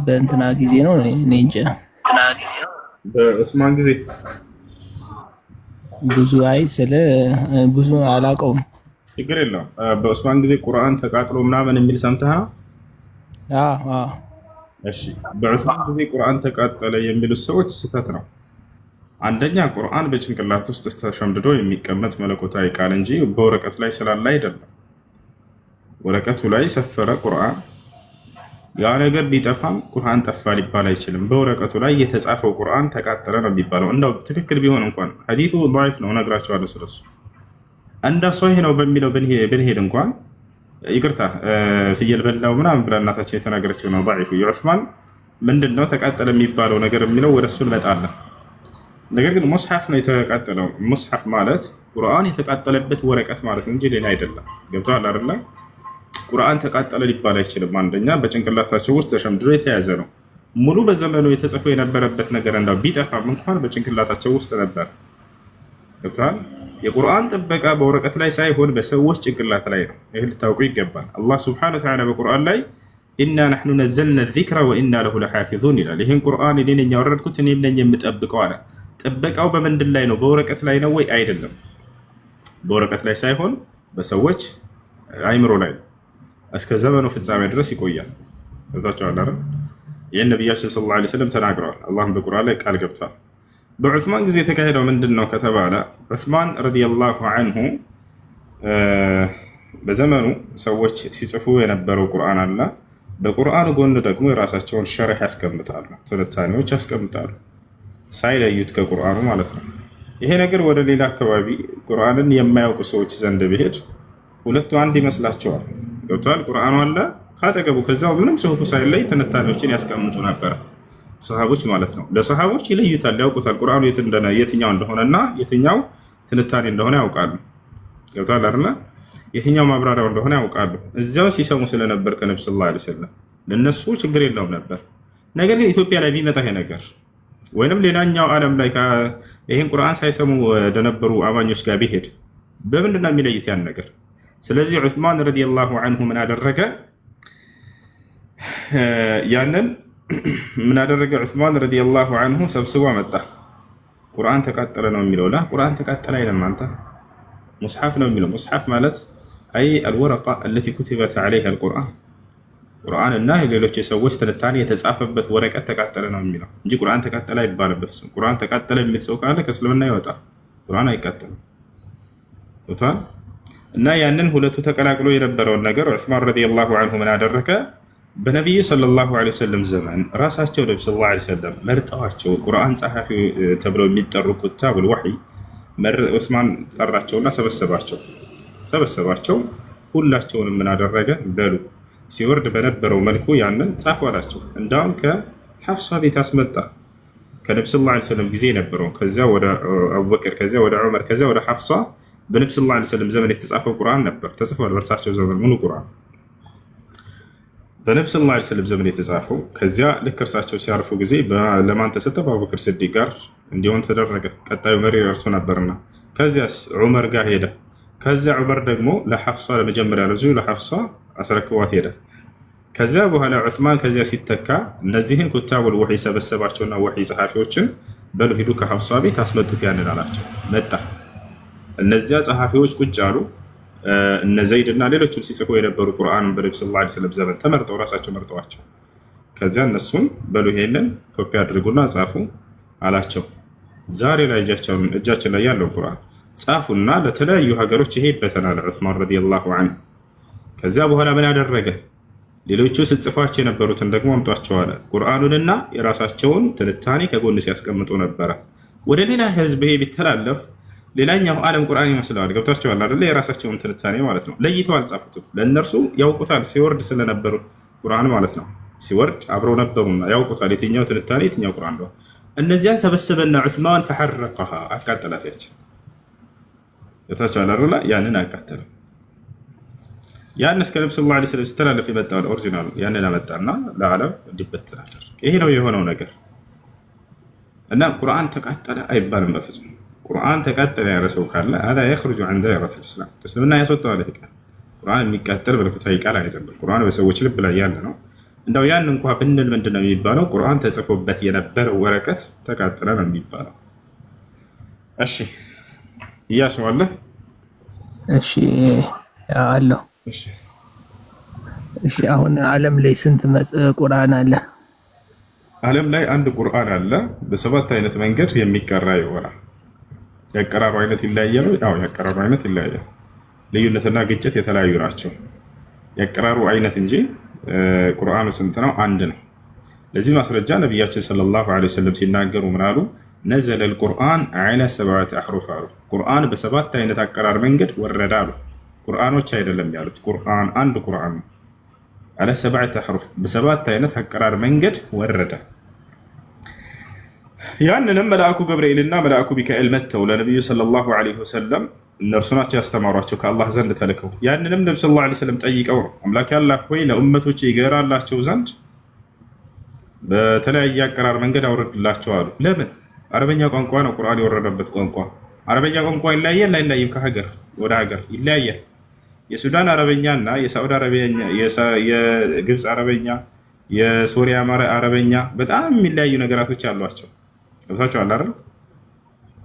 በእንትና ጊዜ ነው። እኔ እንጃ በዑስማን ጊዜ ብዙ አላውቀውም። ችግር የለውም። በዑስማን ጊዜ ቁርአን ተቃጥሎ ምናምን የሚል ሰምተህ ነው? እሺ በዑስማን ጊዜ ቁርአን ተቃጠለ የሚሉት ሰዎች ስህተት ነው። አንደኛ ቁርአን በጭንቅላት ውስጥ ተሸምድዶ የሚቀመጥ መለኮታዊ ቃል እንጂ በወረቀት ላይ ስላለ አይደለም። ወረቀቱ ላይ ሰፈረ ቁርአን፣ ያ ነገር ቢጠፋም ቁርአን ጠፋ ሊባል አይችልም። በወረቀቱ ላይ የተጻፈው ቁርአን ተቃጠለ ነው የሚባለው። እንደው ትክክል ቢሆን እንኳን ሐዲሱ ضعيف ነው፣ እነግራቸዋለሁ ስለሱ። እንደው ሶሂህ ነው በሚለው ብንሄድ እንኳን ይቅርታ ፍየል በላው ምናምን ብላ እናታችን የተናገረችው ነው ضعيف። የዑስማን ምንድነው ተቃጠለ የሚባለው ነገር የሚለው ወደሱ እንመጣለን። ነገር ግን ሙስሐፍ ነው የተቃጠለው። ሙስሐፍ ማለት ቁርአን የተቃጠለበት ወረቀት ማለት እንጂ ሌላ አይደለም። ገብቶሃል አይደለ? ቁርአን ተቃጠለ ሊባል አይችልም። አንደኛ በጭንቅላታቸው ውስጥ ተሸምድዶ የተያዘ ነው። ሙሉ በዘመኑ የተጽፎ የነበረበት ነገር እንዳው ቢጠፋም እንኳን በጭንቅላታቸው ውስጥ ነበር። ገብቶሃል? የቁርአን ጥበቃ በወረቀት ላይ ሳይሆን በሰዎች ጭንቅላት ላይ ነው። ይህ ልታውቁ ይገባል። አላህ ሱብሓነሁ ወተዓላ በቁርአን ላይ ኢና ነሕኑ ነዘልና ዚክረ ወኢና ለሁ ለሓፊዙን ይላል። ይህን ቁርአን እኔ ነኝ ያወረድኩት እኔም ነኝ የምጠብቀው አለ። ጥበቃው በምንድን ላይ ነው? በወረቀት ላይ ነው ወይ? አይደለም። በወረቀት ላይ ሳይሆን በሰዎች አይምሮ ላይ ነው። እስከ ዘመኑ ፍጻሜ ድረስ ይቆያል። ገብታችኋል አይደል? ይህን ነቢያችን ሰለላሁ ዐለይሂ ወሰለም ተናግረዋል። አላህም በቁርአን ላይ ቃል ገብቷል። በዑስማን ጊዜ የተካሄደው ምንድን ነው ከተባለ ዑስማን ረዲየላሁ ዐንሁ በዘመኑ ሰዎች ሲጽፉ የነበረው ቁርአን አለ። በቁርአን ጎን ደግሞ የራሳቸውን ሸርሕ ያስቀምጣሉ፣ ትንታኔዎች ያስቀምጣሉ፣ ሳይለዩት ከቁርአኑ ማለት ነው። ይሄ ነገር ወደ ሌላ አካባቢ ቁርአንን የማያውቁ ሰዎች ዘንድ ቢሄድ ሁለቱ አንድ ይመስላቸዋል። ገብተዋል? ቁርአኑ አለ ካጠገቡ፣ ከዛው ምንም ጽሁፉ ሳይለይ ትንታኔዎችን ያስቀምጡ ነበር ሰሃቦች ማለት ነው። ለሰሃቦች ይለዩታል፣ ያውቁታል ቁርአኑ የትኛው እንደሆነና የትኛው ትንታኔ እንደሆነ ያውቃሉ። ገብተዋል አይደል? የትኛው ማብራሪያው እንደሆነ ያውቃሉ። እዚያው ሲሰሙ ስለነበር ከነብዩ ሰለላሁ ዐለይሂ ወሰለም ለነሱ ችግር የለውም ነበር። ነገር ግን ኢትዮጵያ ላይ ቢመጣ ይሄ ነገር ወይንም ሌላኛው ዓለም ላይ ይሄን ቁርአን ሳይሰሙ ወደነበሩ አማኞች ጋር ቢሄድ በምንድን ነው የሚለይት ያን ነገር? ስለዚህ ዑስማን ረዲየላሁ ዐንሁ ምን አደረገ? ያንን ምን አደረገ? ዑስማን ረዲየላሁ ዐንሁ ሰብስቦ መጣ። ቁርአን ተቃጠለ ነው የሚለው። ላ ቁርአን ተቃጠለ አይደለም፣ አንተ ሙስሐፍ ነው የሚለው። ሙስሐፍ ማለት አይ አልወረቃ التي كتبت عليها القرآن ቁርአን እና ሌሎች የሰዎች ትንታኔ የተጻፈበት ወረቀት ተቃጠለ ነው የሚለው እንጂ ቁርአን ተቃጠለ አይባልበት። ቁርአን ተቃጠለ የሚል ሰው ካለ ከእስልምና ይወጣል። ቁርአን አይቃጠልም። ወጣን እና ያንን ሁለቱ ተቀላቅሎ የነበረውን ነገር ዑስማን ረዲየላሁ ዐንሁ ምን አደረገ? በነቢዩ ሰለላሁ ዐለይሂ ወሰለም ዘመን ራሳቸው ነብዩ ሰለላሁ ዐለይሂ ወሰለም መርጠዋቸው ቁርአን ጸሐፊ ተብለው የሚጠሩ ኩታቡል ወህይ ዑስማን ጠራቸውና ሰበሰባቸው። ሁላቸውንም ምን አደረገ? በሉ ሲወርድ በነበረው መልኩ ያንን ጻፉ አላቸው። እንዳውም ከሐፍሷ ቤት አስመጣ። ከነብዩ ሰለላሁ ዐለይሂ ወሰለም ጊዜ የነበረው ከዚያ ወደ አቡበክር፣ ከዚያ ወደ ዑመር፣ ከዚያ ወደ ሐፍሷ በነብዩ ሰለላሁ ዐለይሂ ወሰለም ዘመን የተጻፈው ቁርአን ነበር ተጽፏል። በእርሳቸው ዘመን ሙሉ ቁርአን በነብዩ ሰለላሁ ዐለይሂ ወሰለም ዘመን የተጻፈው። ከዚያ ልክ እርሳቸው ሲያርፉ ጊዜ ለማን ተሰጠ? በአቡበክር ስዲቅ ጋር እንዲሆን ተደረገ። ቀጣዩ መሪ እርሱ ነበርና። ከዚያስ ዑመር ጋር ሄደ። ከዚያ ዑመር ደግሞ ለሐፍሷ ለመጀመሪያ ልጁ ለሐፍሷ አስረክቧት ሄደ። ከዚያ በኋላ ዑስማን ከዚያ ሲተካ እነዚህን ኩታቡል ወህይ ሰበሰባቸውና ወህይ ጸሐፊዎችን በሉ ሂዱ ከሐፍሷ ቤት አስመጡት ያንን አላቸው። መጣ። እነዚያ ጸሐፊዎች ቁጭ አሉ። እነ ዘይድ እና ሌሎችም ሲጽፉ የነበሩ ቁርአንን በነብዩ ሰለላሁ ዐለይሂ ወሰለም ዘመን ተመርጠው ራሳቸው መርጠዋቸው ከዚያ እነሱን በሉ ይሄንን ኮፒ አድርጉና ጻፉ አላቸው። ዛሬ ላይ እጃችን ላይ ያለው ቁርአን ጻፉና ለተለያዩ ሀገሮች ይሄድበታል ዑስማን ረዲየላሁ ዐንሁ። ከዚያ በኋላ ምን አደረገ? ሌሎቹ ስጽፏቸው የነበሩትን ደግሞ አምጧቸው አለ። ቁርአኑንና የራሳቸውን ትንታኔ ከጎን ሲያስቀምጡ ነበረ። ወደ ሌላ ህዝብ ይሄ ቢተላለፍ ሌላኛው ዓለም ቁርአን ይመስለዋል። ገብታችኋል አይደለ? የራሳቸውን ትንታኔ ማለት ነው። ለይተው አልጻፉትም። ለእነርሱ ያውቁታል፣ ሲወርድ ስለነበሩ ቁርአን ማለት ነው። ሲወርድ አብረው ነበሩና ያውቁታል የትኛው ትንታኔ የትኛው ቁርአን ነው። እነዚያን ሰበሰበና ዑስማን ፈሐረቀሃ አቃጠላት። ገብታችኋል አይደለ? ያንን አቃጠለ። ያን እስከ ነብዩ ሰለላሁ ዐለይሂ ወሰለም ሲተላለፍ የመጣው ኦሪጂናል ያንን አመጣና ለዓለም እንዲበተን አደረገ። ይሄ ነው የሆነው ነገር እና ቁርአን ተቃጠለ አይባልም በፍጹም። ቁርአን ተቃጠለ ያለ ሰው ካለ هذا يخرج عن دائرة الإسلام እስልምና ያስወጣዋል። ይሄ ቃል ቁርአን የሚቃጠል መለኮታዊ ቃል አይደለም። ቁርአን በሰዎች ልብ ላይ ያለ ነው። እንደው ያን እንኳን ብንል ምንድነው የሚባለው? ቁርአን ተጽፎበት የነበረው ወረቀት ተቃጠለ ነው የሚባለው። እሺ እያስዋለ እሺ አለው። እሺ አሁን ዓለም ላይ ስንት ቁርአን አለ? ዓለም ላይ አንድ ቁርአን አለ። በሰባት አይነት መንገድ የሚቀራ ይሆናል። የአቀራሩ አይነት ይለያያል። የአቀራሩ አይነት ይለያያል። ልዩነትና ግጭት የተለያዩ ናቸው። የአቀራሩ አይነት እንጂ ቁርአኑ ስንት ነው? አንድ ነው። ለዚህ ማስረጃ ነቢያችን ሰለላሁ ዐለይሂ ወሰለም ሲናገሩ ምን አሉ? ነዘለል ቁርአን ዐላ ሰብዐቲ አሕሩፍ አሉ። ቁርአን በሰባት አይነት አቀራር መንገድ ወረደ አሉ። ቁርአኖች አይደለም ያሉት፣ ቁርአን አንድ ቁርአን ነው። ዐላ ሰብዐቲ አሕሩፍ በሰባት አይነት አቀራር መንገድ ወረደ። ያንንም መልአኩ ገብርኤልና መልአኩ ሚካኤል መጥተው ለነቢዩ ሰለላሁ ዐለይሂ ወሰለም እነርሱ ናቸው ያስተማሯቸው ከአላህ ዘንድ ተልከው። ያንንም ነብዩ ሰለላሁ ዐለይሂ ወሰለም ጠይቀው ነው አምላክ ያላህ ሆይ ለኡመቶች ይገራላቸው ዘንድ በተለያየ አቀራር መንገድ አውርድላቸው አሉ። ለምን? አረበኛ ቋንቋ ነው ቁርአን የወረደበት ቋንቋ። አረበኛ ቋንቋ ይለያያል አይለያይም? ከሀገር ወደ ሀገር ይለያያል። የሱዳን አረበኛ እና የሳዑዲ አረበኛ፣ የግብፅ አረበኛ፣ የሶሪያ አረበኛ በጣም የሚለያዩ ነገራቶች አሏቸው። ገብታችኋል አይደል?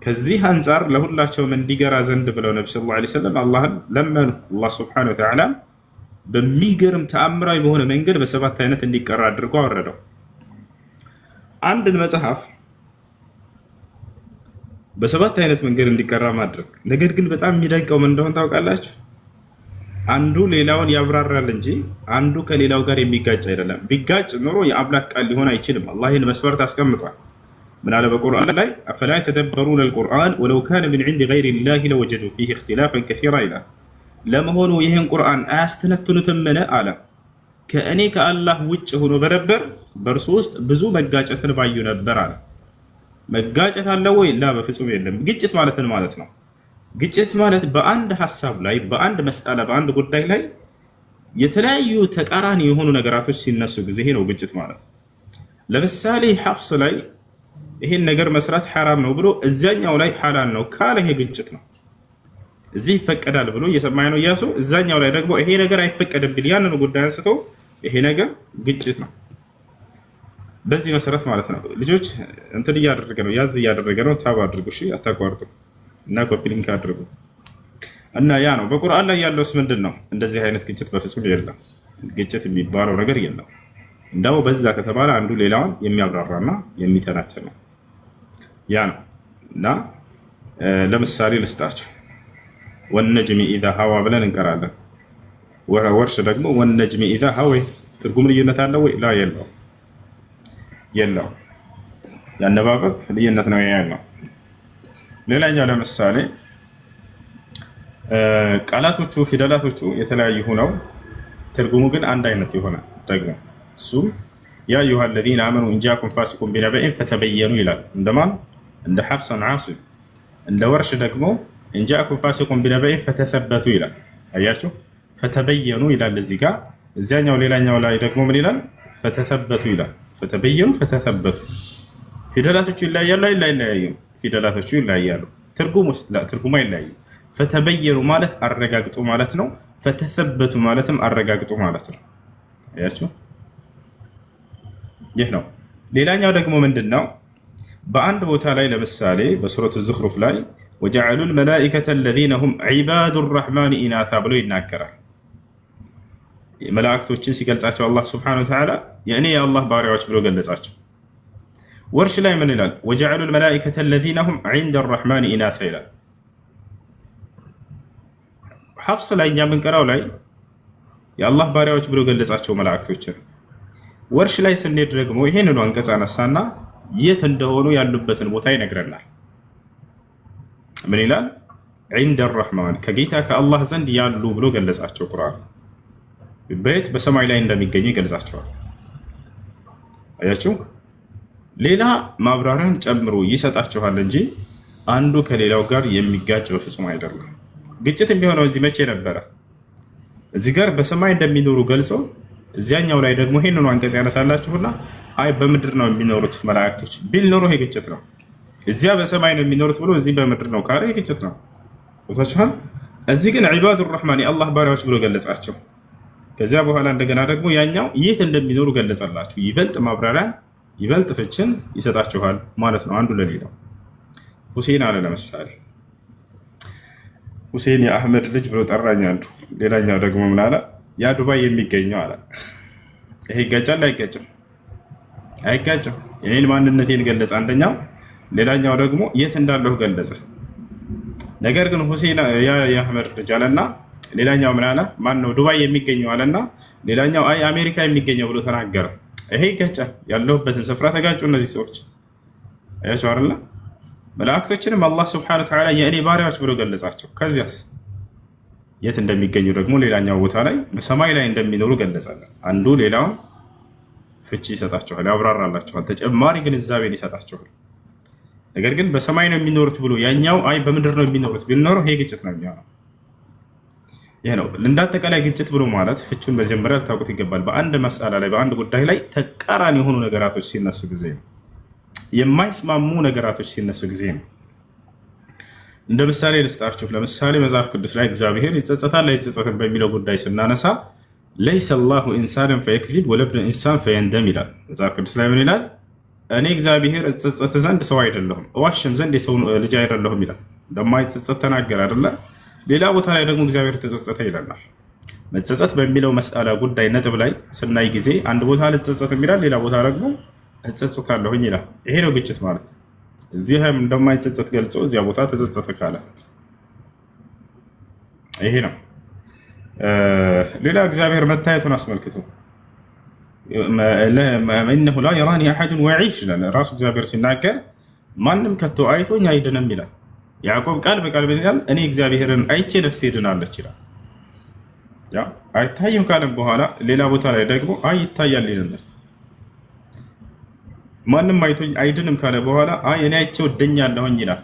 ከዚህ አንጻር ለሁላቸውም እንዲገራ ዘንድ ብለው ነብዩ ሰለላሁ ዐለይሂ ወሰለም አላህን ለመኑ። አላህ ሱብሓነሁ ወተዓላ በሚገርም ተአምራዊ በሆነ መንገድ በሰባት አይነት እንዲቀራ አድርጎ አወረደው። አንድን መጽሐፍ በሰባት አይነት መንገድ እንዲቀራ ማድረግ። ነገር ግን በጣም የሚደንቀው ምን እንደሆነ ታውቃላችሁ? አንዱ ሌላውን ያብራራል እንጂ አንዱ ከሌላው ጋር የሚጋጭ አይደለም። ቢጋጭ ኖሮ የአምላክ ቃል ሊሆን አይችልም። አላህ ይህን መስፈርት አስቀምጧል። ምን አለ በቁርአን ላይ? አፈላ የተደበሩነ አልቁርአን ወለው ካነ ሚን ዒንዲ ገይሪላሂ ለወጀዱ ፊህ እኽቲላፈን ከሲራ ይላል። ለመሆኑ ይህን ቁርአን አያስተነትኑትምን አለ። ከእኔ ከአላህ ውጭ ሆኖ በነበር በእርሱ ውስጥ ብዙ መጋጨትን ባዩ ነበር አለ። መጋጨት አለ ወይ? ላ በፍጹም የለም። ግጭት ማለትን ማለት ነው። ግጭት ማለት በአንድ ሀሳብ ላይ በአንድ መስአላ በአንድ ጉዳይ ላይ የተለያዩ ተቃራኒ የሆኑ ነገራቶች ሲነሱ ጊዜ ይሄ ነው ግጭት ማለት። ለምሳሌ ሐፍስ ላይ ይሄን ነገር መስራት ሐራም ነው ብሎ እዛኛው ላይ ሐላል ነው ካለ ይሄ ግጭት ነው። እዚህ ይፈቀዳል ብሎ እየሰማኝ ነው እያሱ፣ እዛኛው ላይ ደግሞ ይሄ ነገር አይፈቀድም ቢል ያንን ጉዳይ አንስቶ ይሄ ነገር ግጭት ነው። በዚህ መሰረት ማለት ነው። ልጆች እንትን እያደረገ ነው፣ ያዝ እያደረገ ነው። ታብ አድርጉ እሺ፣ አታቋርጡ እና ኮፒ ሊንክ አድርጉ። እና ያ ነው በቁርአን ላይ ያለውስ ምንድን ነው? እንደዚህ አይነት ግጭት በፍጹም የለም። ግጭት የሚባለው ነገር የለም። እንደው በዛ ከተባለ አንዱ ሌላውን የሚያብራራና የሚተነትን ነው። ያ ነው እና ለምሳሌ ልስጣችሁ። ወነጅሚ ኢዛ ሀዋ ብለን እንቀራለን። ወርሽ ደግሞ ወነጅሚ ኢዛ ሀወ ትርጉም ልዩነት አለው ወይ? ላ የለው። ያነባበብ ልዩነት ነው ያለው። ሌላኛው ለምሳሌ ቃላቶቹ ፊደላቶቹ የተለያዩ ሆነው ትርጉሙ ግን አንድ አይነት የሆነ ደግሞ እሱም ያ አዩሃ አለዚነ አመኑ ኢንጃኩም ፋሲቁን ቢነበኢን ፈተበየኑ ይላል። እንደማን? እንደ ሐፍሰን ዓሲም። እንደ ወርሽ ደግሞ ኢንጃኩም ፋሲቁን ቢነበኢን ፈተሰበቱ ይላል። አያችሁ፣ ፈተበየኑ ይላል እዚህ ጋር። እዚያኛው ሌላኛው ላይ ደግሞ ምን ይላል? ፈተሰበቱ ይላል። ፈተበየኑ፣ ፈተሰበቱ። ፊደላቶቹ ይለያያሉ አይለያዩም? ፊደላቶቹ ይለያያሉ። ትርጉሙ አይለያይም። ፈተበየኑ ማለት አረጋግጡ ማለት ነው። ፈተሰበቱ ማለትም አረጋግጡ ማለት ነው። አያችሁ፣ ይህ ነው። ሌላኛው ደግሞ ምንድነው? በአንድ ቦታ ላይ ለምሳሌ በሱረቱ ዙኽሩፍ ላይ ወጀዐሉል መላኢከተ አለዚነ ሁም ዒባዱ ረሕማን ኢናሳ ብሎ ይናገራል። መላእክቶችን ሲገልጻቸው አላህ ሱብሓነሁ ወተዓላ የእኔ የአላህ ባሪያዎች ብሎ ገለጻቸው። ወርሽ ላይ ምን ይላል? ወጀዐሉል መላኢከተ አለዚነ ሁም ዒንደ ረሕማን ኢናሳ ይላል። ሐፍስ ላይ እኛ የምንቀራው ላይ የአላህ ባሪያዎች ብሎ ገለጻቸው መላእክቶችን። ወርሽ ላይ ስንሄድ ደግሞ ይሄንኑ አንቀጽ አነሳና የት እንደሆኑ ያሉበትን ቦታ ይነግረናል። ምን ይላል? ዒንደ ረሕማን ከጌታ ከአላህ ዘንድ ያሉ ብሎ ገለጻቸው። ቁርአን በየት? በሰማይ ላይ እንደሚገኙ ይገልጻቸዋል። አያችሁ፣ ሌላ ማብራሪያን ጨምሮ ይሰጣችኋል እንጂ አንዱ ከሌላው ጋር የሚጋጭ በፍጹም አይደለም። ግጭት የሚሆነው እዚህ መቼ ነበረ? እዚህ ጋር በሰማይ እንደሚኖሩ ገልጾ እዚያኛው ላይ ደግሞ ይሄንኑ አንቀጽ ያነሳላችሁና አይ በምድር ነው የሚኖሩት መላእክቶች ቢል ኖሮ ይሄ ግጭት ነው። እዚያ በሰማይ ነው የሚኖሩት ብሎ እዚህ በምድር ነው ካለ ይሄ ግጭት ነው። ወታችኋል። እዚህ ግን ዒባዱ ረሕማን የአላህ ባሪያዎች ብሎ ገለጻቸው። ከዚያ በኋላ እንደገና ደግሞ ያኛው የት እንደሚኖሩ ገለጸላችሁ። ይበልጥ ማብራሪያ ይበልጥ ፍችን ይሰጣችኋል ማለት ነው አንዱ ለሌላው። ሁሴን አለ ለምሳሌ ሁሴን የአህመድ ልጅ ብሎ ጠራኝ አንዱ። ሌላኛው ደግሞ ምን አለ? ያ ዱባይ የሚገኘው አለ። ይሄ ይጋጫል አይጋጭም? አይጋጭም። የኔን ማንነቴን ገለጸ አንደኛው፣ ሌላኛው ደግሞ የት እንዳለሁ ገለጸ። ነገር ግን ሁሴን ያ የአህመድ ልጅ አለና ሌላኛው ምን አለ? ማን ነው ዱባይ የሚገኘው አለና ሌላኛው አይ አሜሪካ የሚገኘው ብሎ ተናገረ። ይሄ ይጋጫል። ያለሁበትን ስፍራ ተጋጩ እነዚህ ሰዎች። አያችሁ አይደል? መላእክቶችንም አላህ ሱብሓነሁ ወተዓላ የእኔ ባሪያዎች ብሎ ገለጻቸው። ከዚያስ የት እንደሚገኙ ደግሞ ሌላኛው ቦታ ላይ በሰማይ ላይ እንደሚኖሩ ገለጸልን። አንዱ ሌላውን ፍቺ ይሰጣቸዋል፣ ያብራራላቸዋል፣ ተጨማሪ ግንዛቤን ይሰጣቸዋል። ነገር ግን በሰማይ ነው የሚኖሩት ብሎ ያኛው አይ በምድር ነው የሚኖሩት ቢኖረው ይሄ ግጭት ነው የሚሆነው። ይሄ ነው እንዳጠቃላይ ግጭት ብሎ ማለት። ፍቹን መጀመሪያ ልታውቁት ይገባል። በአንድ መስአላ ላይ በአንድ ጉዳይ ላይ ተቃራኒ የሆኑ ነገራቶች ሲነሱ ጊዜ ነው፣ የማይስማሙ ነገራቶች ሲነሱ ጊዜ ነው። እንደ ምሳሌ ልስጣችሁ። ለምሳሌ መጽሐፍ ቅዱስ ላይ እግዚአብሔር ይጸጸታል አይጸጸትም በሚለው ጉዳይ ስናነሳ ለይሰ አላሁ ኢንሳንን ፈየክዚብ ወለብነ ኢንሳን ፈየንደም ይላል። መጽሐፍ ቅዱስ ላይ ምን ይላል? እኔ እግዚአብሔር እጸጸት ዘንድ ሰው አይደለሁም እዋሽም ዘንድ የሰው ልጅ አይደለሁም ይላል። እንደማይጸጸት ተናገር አይደለ? ሌላ ቦታ ላይ ደግሞ እግዚአብሔር ተጸጸተ ይለናል። መጸጸት በሚለው መስአላ ጉዳይ ነጥብ ላይ ስናይ ጊዜ አንድ ቦታ ልጸጸትም ይላል፣ ሌላ ቦታ ደግሞ እጸጸታለሁኝ ይላል። ይሄ ነው ግጭት ማለት። እዚህም እንደማይጸጸት ገልጾ እዚያ ቦታ ተጸጸተ ካለ ይሄ ነው። ሌላ እግዚአብሔር መታየቱን አስመልክቶ እነሁ ላ የራኒ አሐዱን ወዒሽ ይላል። ራሱ እግዚአብሔር ሲናገር ማንም ከቶ አይቶኝ አይድንም ይላል። ያዕቆብ ቃል በቃል ይላል እኔ እግዚአብሔርን አይቼ ነፍሴ ድናለች ይላል። አይታይም ካለም በኋላ ሌላ ቦታ ላይ ደግሞ አይ ይታያል ይላል። ማንም አይቶኝ አይድንም ካለ በኋላ አይ እኔ አይቼው እድኛለሁኝ ይላል።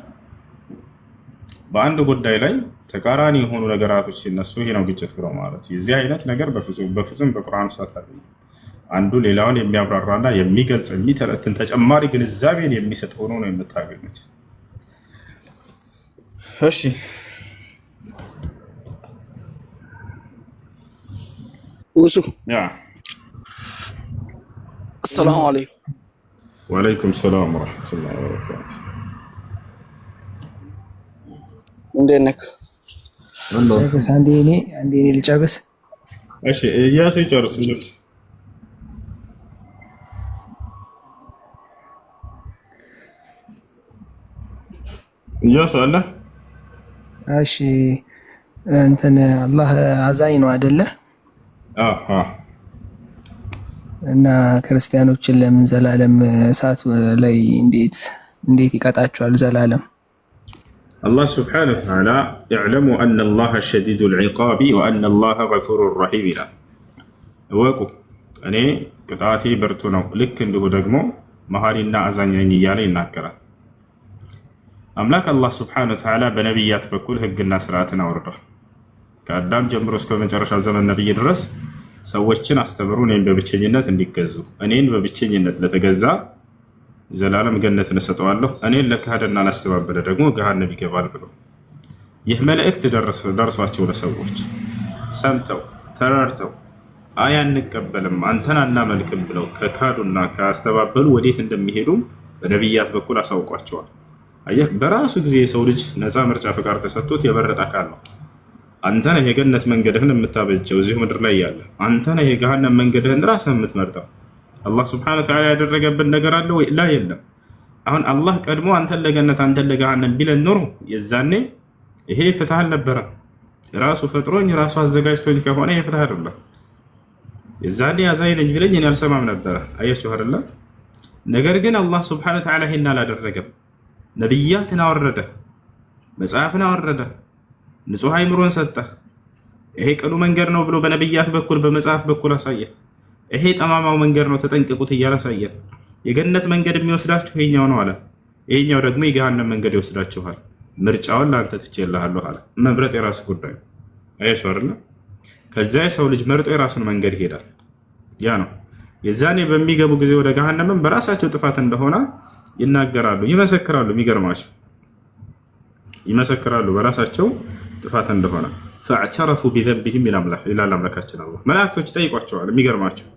በአንድ ጉዳይ ላይ ተቃራኒ የሆኑ ነገራቶች ሲነሱ ይሄ ነው ግጭት ብለው ማለት። የዚህ አይነት ነገር በፍጹም በቁርአን ውስጥ አታገኙም። አንዱ ሌላውን የሚያብራራና የሚገልጽ የሚተረትን ተጨማሪ ግንዛቤን የሚሰጥ ሆኖ ነው የምታገኙት። እሺ ውሱ ሰላም አለይኩም። ወአለይኩም ሰላም ወራህመቱላሂ ወበረካቱ። እንዴት ነህ? አንዴ እኔ ልጨርስ። እሺ እያሱ ይጨርስ እንዴ? እያሱ አለ። እሺ እንትን አላህ አዛኝ ነው አይደለ? አሃ እና ክርስቲያኖችን ለምን ዘላለም እሳት ላይ እንዴት ይቀጣቸዋል ዘላለም? الله سبحانه وتعالى اعلموا أن الله شديد العقاب وأن الله غفور رحيم ይላል። እወቁ እኔ ቅጣቴ ብርቱ ነው ልክ እንዲሁ ደግሞ መሐሪና አዛኝ ነኝ እያለ ይናገራል። አምላክ አላህ ስብሐነሁ ወተዓላ በነቢያት በኩል ህግና ስርዓትን አውርዷል። ከአዳም ጀምሮ እስከ መጨረሻ ዘመን ነብይ ድረስ ሰዎችን አስተምሩ እኔን በብቸኝነት እንዲገዙ፣ እኔን በብቸኝነት ለተገዛ ዘላለም ገነትን እሰጠዋለሁ፣ እኔን ለካደና ላስተባበለ ደግሞ ገሃነም ይገባል ብሎ ይህ መልእክት ደርሷቸው ለሰዎች ሰምተው ተራርተው አያ እንቀበልም አንተን አናመልክም ብለው ከካዱና ካስተባበሉ ወዴት እንደሚሄዱ በነቢያት በኩል አሳውቋቸዋል። አየህ፣ በራሱ ጊዜ የሰው ልጅ ነፃ ምርጫ ፍቃድ ተሰጥቶት የመረጠ አካል ነው። አንተ ነህ የገነት መንገድህን የምታበጀው እዚሁ ምድር ላይ ያለ፣ አንተ ነህ የገሃነም መንገድህን ራስህ የምትመርጠው። አላህ ስብሐነሁ ወተዓላ ያደረገብን ነገር አለ ወይ? ላ የለም። አሁን አላህ ቀድሞ አንተን ለገነት አንተን ለገሃነም ቢለን ኖሮ የዛኔ ይሄ ፍትህ አልነበረም። ራሱ ፈጥሮኝ ራሱ አዘጋጅቶኝ ከሆነ ይሄ ፍትህ አይደለም። የዛኔ አዛኝ ነኝ ቢለኝ እኔ አልሰማም ነበረ። አያችሁ አይደለ? ነገር ግን አላህ ስብሐነሁ ወተዓላ ይሄን አላደረገም። ነቢያትን አወረደ፣ መጽሐፍን አወረደ፣ ንጹህ አይምሮን ሰጠ። ይሄ ቅኑ መንገድ ነው ብሎ በነቢያት በኩል በመጽሐፍ በኩል አሳየ። ይሄ ጠማማው መንገድ ነው ተጠንቅቁት እያለ አሳየ። የገነት መንገድ የሚወስዳችሁ ይሄኛው ነው አለ። ይሄኛው ደግሞ የገሃነም መንገድ ይወስዳችኋል። ምርጫውን ለአንተ ትቼልሃለሁ አለ። መምረጥ የራስ ጉዳይ ነው። አያችሁ አይደለ? ከዚያ የሰው ልጅ መርጦ የራሱን መንገድ ይሄዳል። ያ ነው የዛኔ በሚገቡ ጊዜ ወደ ገሃነምም በራሳቸው ጥፋት እንደሆነ ይናገራሉ፣ ይመሰክራሉ። የሚገርማቸው ይመሰክራሉ በራሳቸው ጥፋት እንደሆነ። ፈዕተረፉ ቢዘንቢሂም ይላል አምላካችን አላህ። መላእክቶች ጠይቋቸዋል። የሚገርማቸው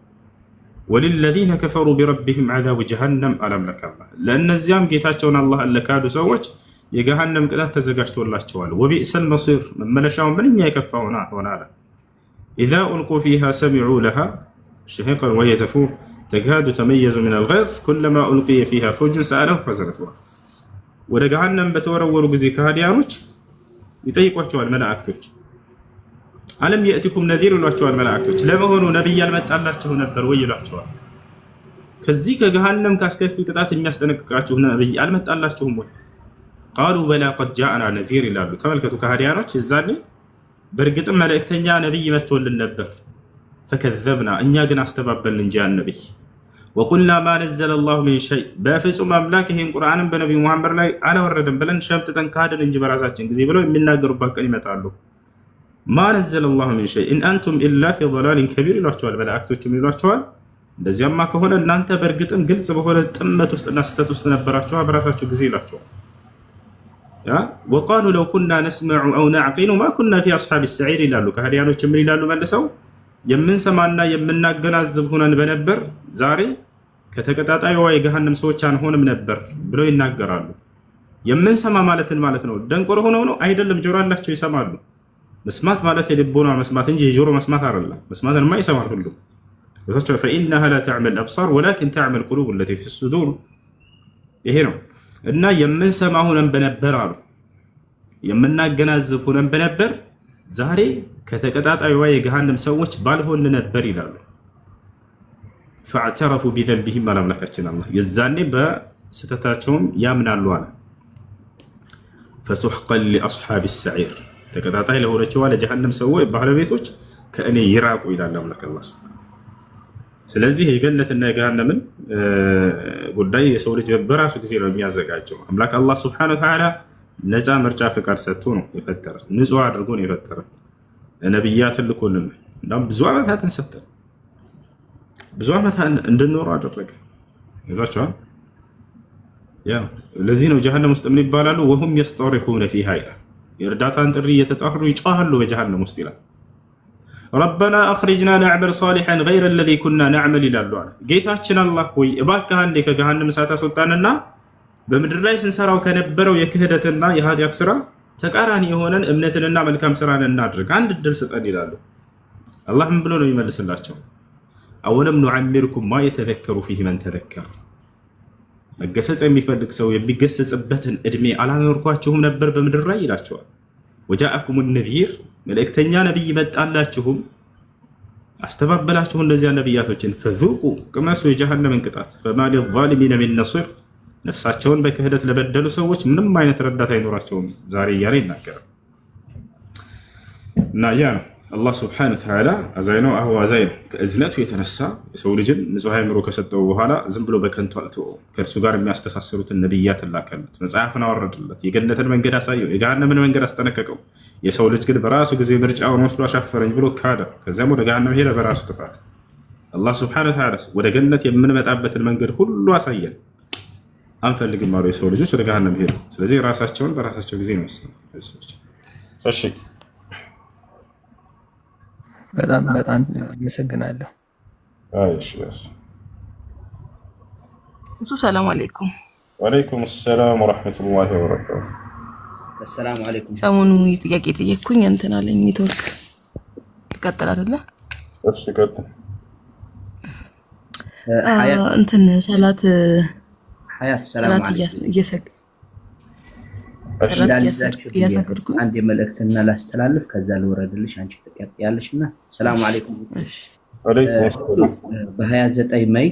ወሊለዚነ ከፈሩ ቢረቢሂም ዐዛቡ ጀሃነም አላምላክ አላህ። ለእነዚያም ጌታቸውን አላህ ለካዱ ሰዎች የገሃነም ቅጣት ተዘጋጅቶላቸዋል። ወቢእሰል መሲር መመለሻው ምንኛ የከፋ ሆነ አለ። ኢዛ ኡልቁ ፊሃ ሰሚዑ ለሃ ሸሂቀን ወሂየ ተፉር ተካዱ ተመየዙ ሚነል ገይዝ ኩለማ ኡልቂየ ፊሃ ፈውጁን ሰአለሁም ኸዘነቱሃ። ወደ ገሃነም በተወረወሩ ጊዜ ከሃዲያኖች ይጠይቋቸዋል መላእክቶች። አለም የእቲኩም ነዚር ይሏቸዋል መላእክቶች። ለመሆኑ ነቢይ ያልመጣላችሁ ነበር ወይ ይሏቸዋል። ከዚህ ከገሃነም ካስከፊ ቅጣት የሚያስጠነቅቃችሁ ነቢይ አልመጣላችሁም ወይ? ቃሉ በላ ቀድ ጃአና ነዚር ይላሉ። ተመልከቱ ከሃዲያኖች የዛኔ በእርግጥም መልእክተኛ ነቢይ መጥቶልን ነበር። ፈከዘብና እኛ ግን አስተባበልን እንጂ ያን ነቢይ። ወቁልና ማ ነዘለ ላሁ ሚን ሸይ በፍጹም አምላክ ይሄን ቁርአንን በነቢዩ ሙሐመድ ላይ አላወረደም ብለን ሸምጥጠን ካድን እንጂ በራሳችን ጊዜ ብለው የሚናገሩበት ቀን ይመጣሉ። ማ ነዘለ ላሁ ሚን ሸይ ኢን አንቱም ኢላ ፊ ضላሊን ከቢር ይሏቸዋል መላእክቶችም ይሏቸዋል። እንደዚያማ ከሆነ እናንተ በእርግጥም ግልጽ በሆነ ጥመት ውስጥና ስህተት ውስጥ ነበራችኋ በራሳችሁ ጊዜ ይሏቸዋል። ወቃሉ ለው ኩና ነስመዑ አው ናዕቂሉ ማ ኩና ፊ አስሓቢ ሰዒር ይላሉ። ከሃዲያኖች ምን ይላሉ መልሰው? የምንሰማና የምናገናዝብ ሆነን በነበር ዛሬ ከተቀጣጣይዋ የገሃነም ሰዎች አንሆንም ነበር ብለው ይናገራሉ። የምንሰማ ማለትን ማለት ነው ደንቆሮ ሆነው ነው አይደለም። ጆሮ አላቸው ይሰማሉ። መስማት ማለት የልቦና መስማት እንጂ የጆሮ መስማት አይደለም። መስማትንማ ይሰማል ሁሉ። ፈኢነሃ ላ ተዕመል አብሳር ወላኪን ተዕመል ቁሉብ ለቲ ፊ ሱዱር። ይሄ ነው እና የምንሰማ ሆነን በነበር አሉ፣ የምናገናዝብ ሆነን በነበር ዛሬ ከተቀጣጣይዋ የገሃነም ሰዎች ባልሆን ነበር ይላሉ። ፈዕተረፉ ቢዘንቢሂም አላምላካችን አላህ የዛኔ በስተታቸውም ያምናሉ አለ። ፈሱሕቀን ሊአስሓቢ ሰዒር ተቀጣጣይ ለሆነችዋ ለጀሃነም ሰዎች ባለቤቶች ከእኔ ይራቁ ይላል አምላክ አላህ። ስለዚህ የገነትና የገሃነምን ጉዳይ የሰው ልጅ በራሱ ጊዜ ነው የሚያዘጋጀው። አምላክ አላህ ሱብሓነሁ ወተዓላ ነፃ ምርጫ ፍቃድ ሰጥቶ ነው የፈጠረ፣ ንጹህ አድርጎ ነው የፈጠረ። ነቢያትን ልኮልን እንዳውም ብዙ ዓመታትን ሰጠን፣ ብዙ ዓመታት እንድንኖር አደረገ ይሏቸዋል። ያው ለዚህ ነው ጀሃነም ውስጥ ምን ይባላሉ? ወሁም የስጠሪኹነ ፊሃ ይላል። የእርዳታን ጥሪ እየተጣሩ ይጮሃሉ በጀሃነም ውስጥ ይላል። ረበና አኽሪጅና ነዕመል ሷሊሐን ገይረ ለዚ ኩና ነዕመል ይላሉ አለ። ጌታችን አላህ ሆይ እባክህ አንዴ ከገሃነም እሳት አስወጣንና በምድር ላይ ስንሰራው ከነበረው የክህደትና የኃጢአት ስራ ተቃራኒ የሆነን እምነትንና መልካም ስራን እናድርግ፣ አንድ እድል ስጠን ይላሉ። አላህ ምን ብሎ ነው የሚመልስላቸው? አወለም ኑዓሚርኩም ማ የተዘከሩ ፊህ መን ተዘከር፣ መገሰጽ የሚፈልግ ሰው የሚገሰጽበትን እድሜ አላኖርኳችሁም ነበር በምድር ላይ ይላቸዋል። ወጃአኩም ነዚር፣ መልእክተኛ ነቢይ መጣላችሁም አስተባበላችሁ እነዚያ ነቢያቶችን። ፈዙቁ፣ ቅመሱ የጀሃነምን ቅጣት። ፈማ ሊዛሊሚነ ሚን ነሲር፣ ነፍሳቸውን በክህደት ለበደሉ ሰዎች ምንም አይነት ረዳት አይኖራቸውም ዛሬ እያለ ይናገራል። እና ያ ነው አላህ ስብሐነሁ ወተዓላ አዛኝ ነው። አዛኝ ነው። ከእዝነቱ የተነሳ የሰው ልጅን ንጹሕ አእምሮ ከሰጠው በኋላ ዝም ብሎ በከንቱ አልተወውም። ከእርሱ ጋር የሚያስተሳስሩትን ነቢያት ላከለት፣ መጽሐፍን አወረድለት፣ የገነትን መንገድ አሳየው፣ የገሃነምን መንገድ አስጠነቀቀው። የሰው ልጅ ግን በራሱ ጊዜ ምርጫውን ወስዶ አሻፈረኝ ብሎ ካደ። ከዚያም ወደ ገሃነም ሄደ በራሱ ጥፋት። አላህ ስብሐነሁ ወተዓላ ወደ ገነት የምንመጣበትን መንገድ ሁሉ አሳየን። አንፈልግም አሉ የሰው ልጆች፣ ወደ ገሃነም ሄዱ። ስለዚህ ራሳቸውን በራሳቸው ጊዜ ነው የወሰኑት። እሺ በጣም አመሰግናለሁ። እሱ ሰላም አለይኩም። ወአለይኩም ሰላም ወራህመቱላሂ ወበረካቱ። ሰላም አለይኩም። ሰሞኑ ጥያቄ ጠየቅኩኝ እንትን አለኝ ኔትወርክ ይቀጥል አይደለ? እሺ ቀጥል። እንትን ሰላት እያሰገድኩ አንድ መልእክትና ላስተላልፍ፣ ከዛ ልወረድልሽ፣ አንቺ ትቀጥያለሽና። ሰላም አለይኩም። በ29 ሜይ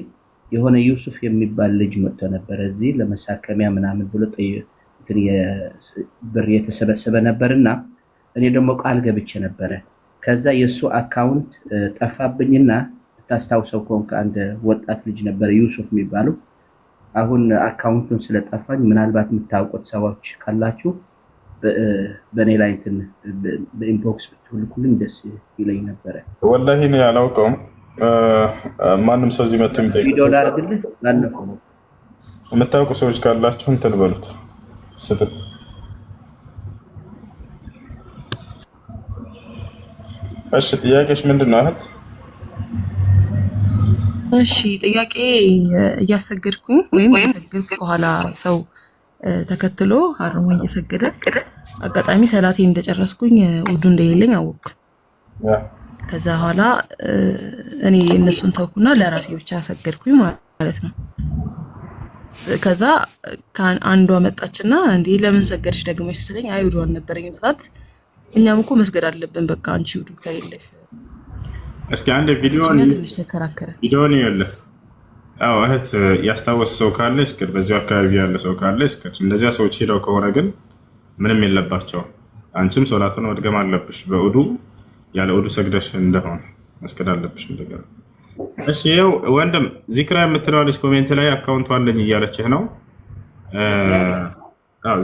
የሆነ ዩሱፍ የሚባል ልጅ መጥቶ ነበር እዚህ ለመሳከሚያ ምናምን ብሎ ብር የተሰበሰበ ነበርና እኔ ደግሞ ቃል ገብቼ ነበረ። ከዛ የሱ አካውንት ጠፋብኝና ታስታውሰው ከሆንክ አንድ ወጣት ልጅ ነበር ዩሱፍ የሚባለው። አሁን አካውንቱን ስለጠፋኝ ምናልባት የምታውቁት ሰዎች ካላችሁ በኔ ላይ እንትን በኢንቦክስ ብትልኩልኝ ደስ ይለኝ ነበረ። ወላሂ እኔ አላውቀውም። ማንም ሰው እዚህ መጥቶ የሚጠይቅ ቪዲዮ ላድርግልህ ባለፈው የምታውቁ ሰዎች ካላችሁ እንትን በሉት። እሺ ጥያቄሽ ምንድን ነው እህት? እሺ ጥያቄ እያሰገድኩኝ ወይም እያሰገድኩ በኋላ ሰው ተከትሎ አርሞ እየሰገደ አጋጣሚ ሰላቴ እንደጨረስኩኝ ውዱ እንደሌለኝ አወቅኩ። ከዛ በኋላ እኔ እነሱን ተውኩና ለራሴ ብቻ ሰገድኩኝ ማለት ነው። ከዛ አንዷ መጣችና እንዴ ለምን ሰገድሽ ደግመሽ ስለኝ አይ ውዱ አልነበረኝም ሰላት። እኛም እኮ መስገድ አለብን በቃ አንቺ ውዱ ከሌለሽ። እስኪ አንድ ቪዲዮን ይኸውልህ። አዎ እህት ያስታወስ ሰው ካለ እስኪ በዚያው አካባቢ ያለ ሰው ካለ እስኪ እነዚያ ሰዎች ሄደው ከሆነ ግን ምንም የለባቸው። አንቺም ሶላቱን መድገም አለብሽ በውዱ ያለ ውዱ ሰግደሽ እንደሆነ መስገድ አለብሽ እንደገና። እሺ ይኸው ወንድም ዚክራ የምትለው ልጅ ኮሜንት ላይ አካውንቱ አለኝ እያለችህ ነው። አዎ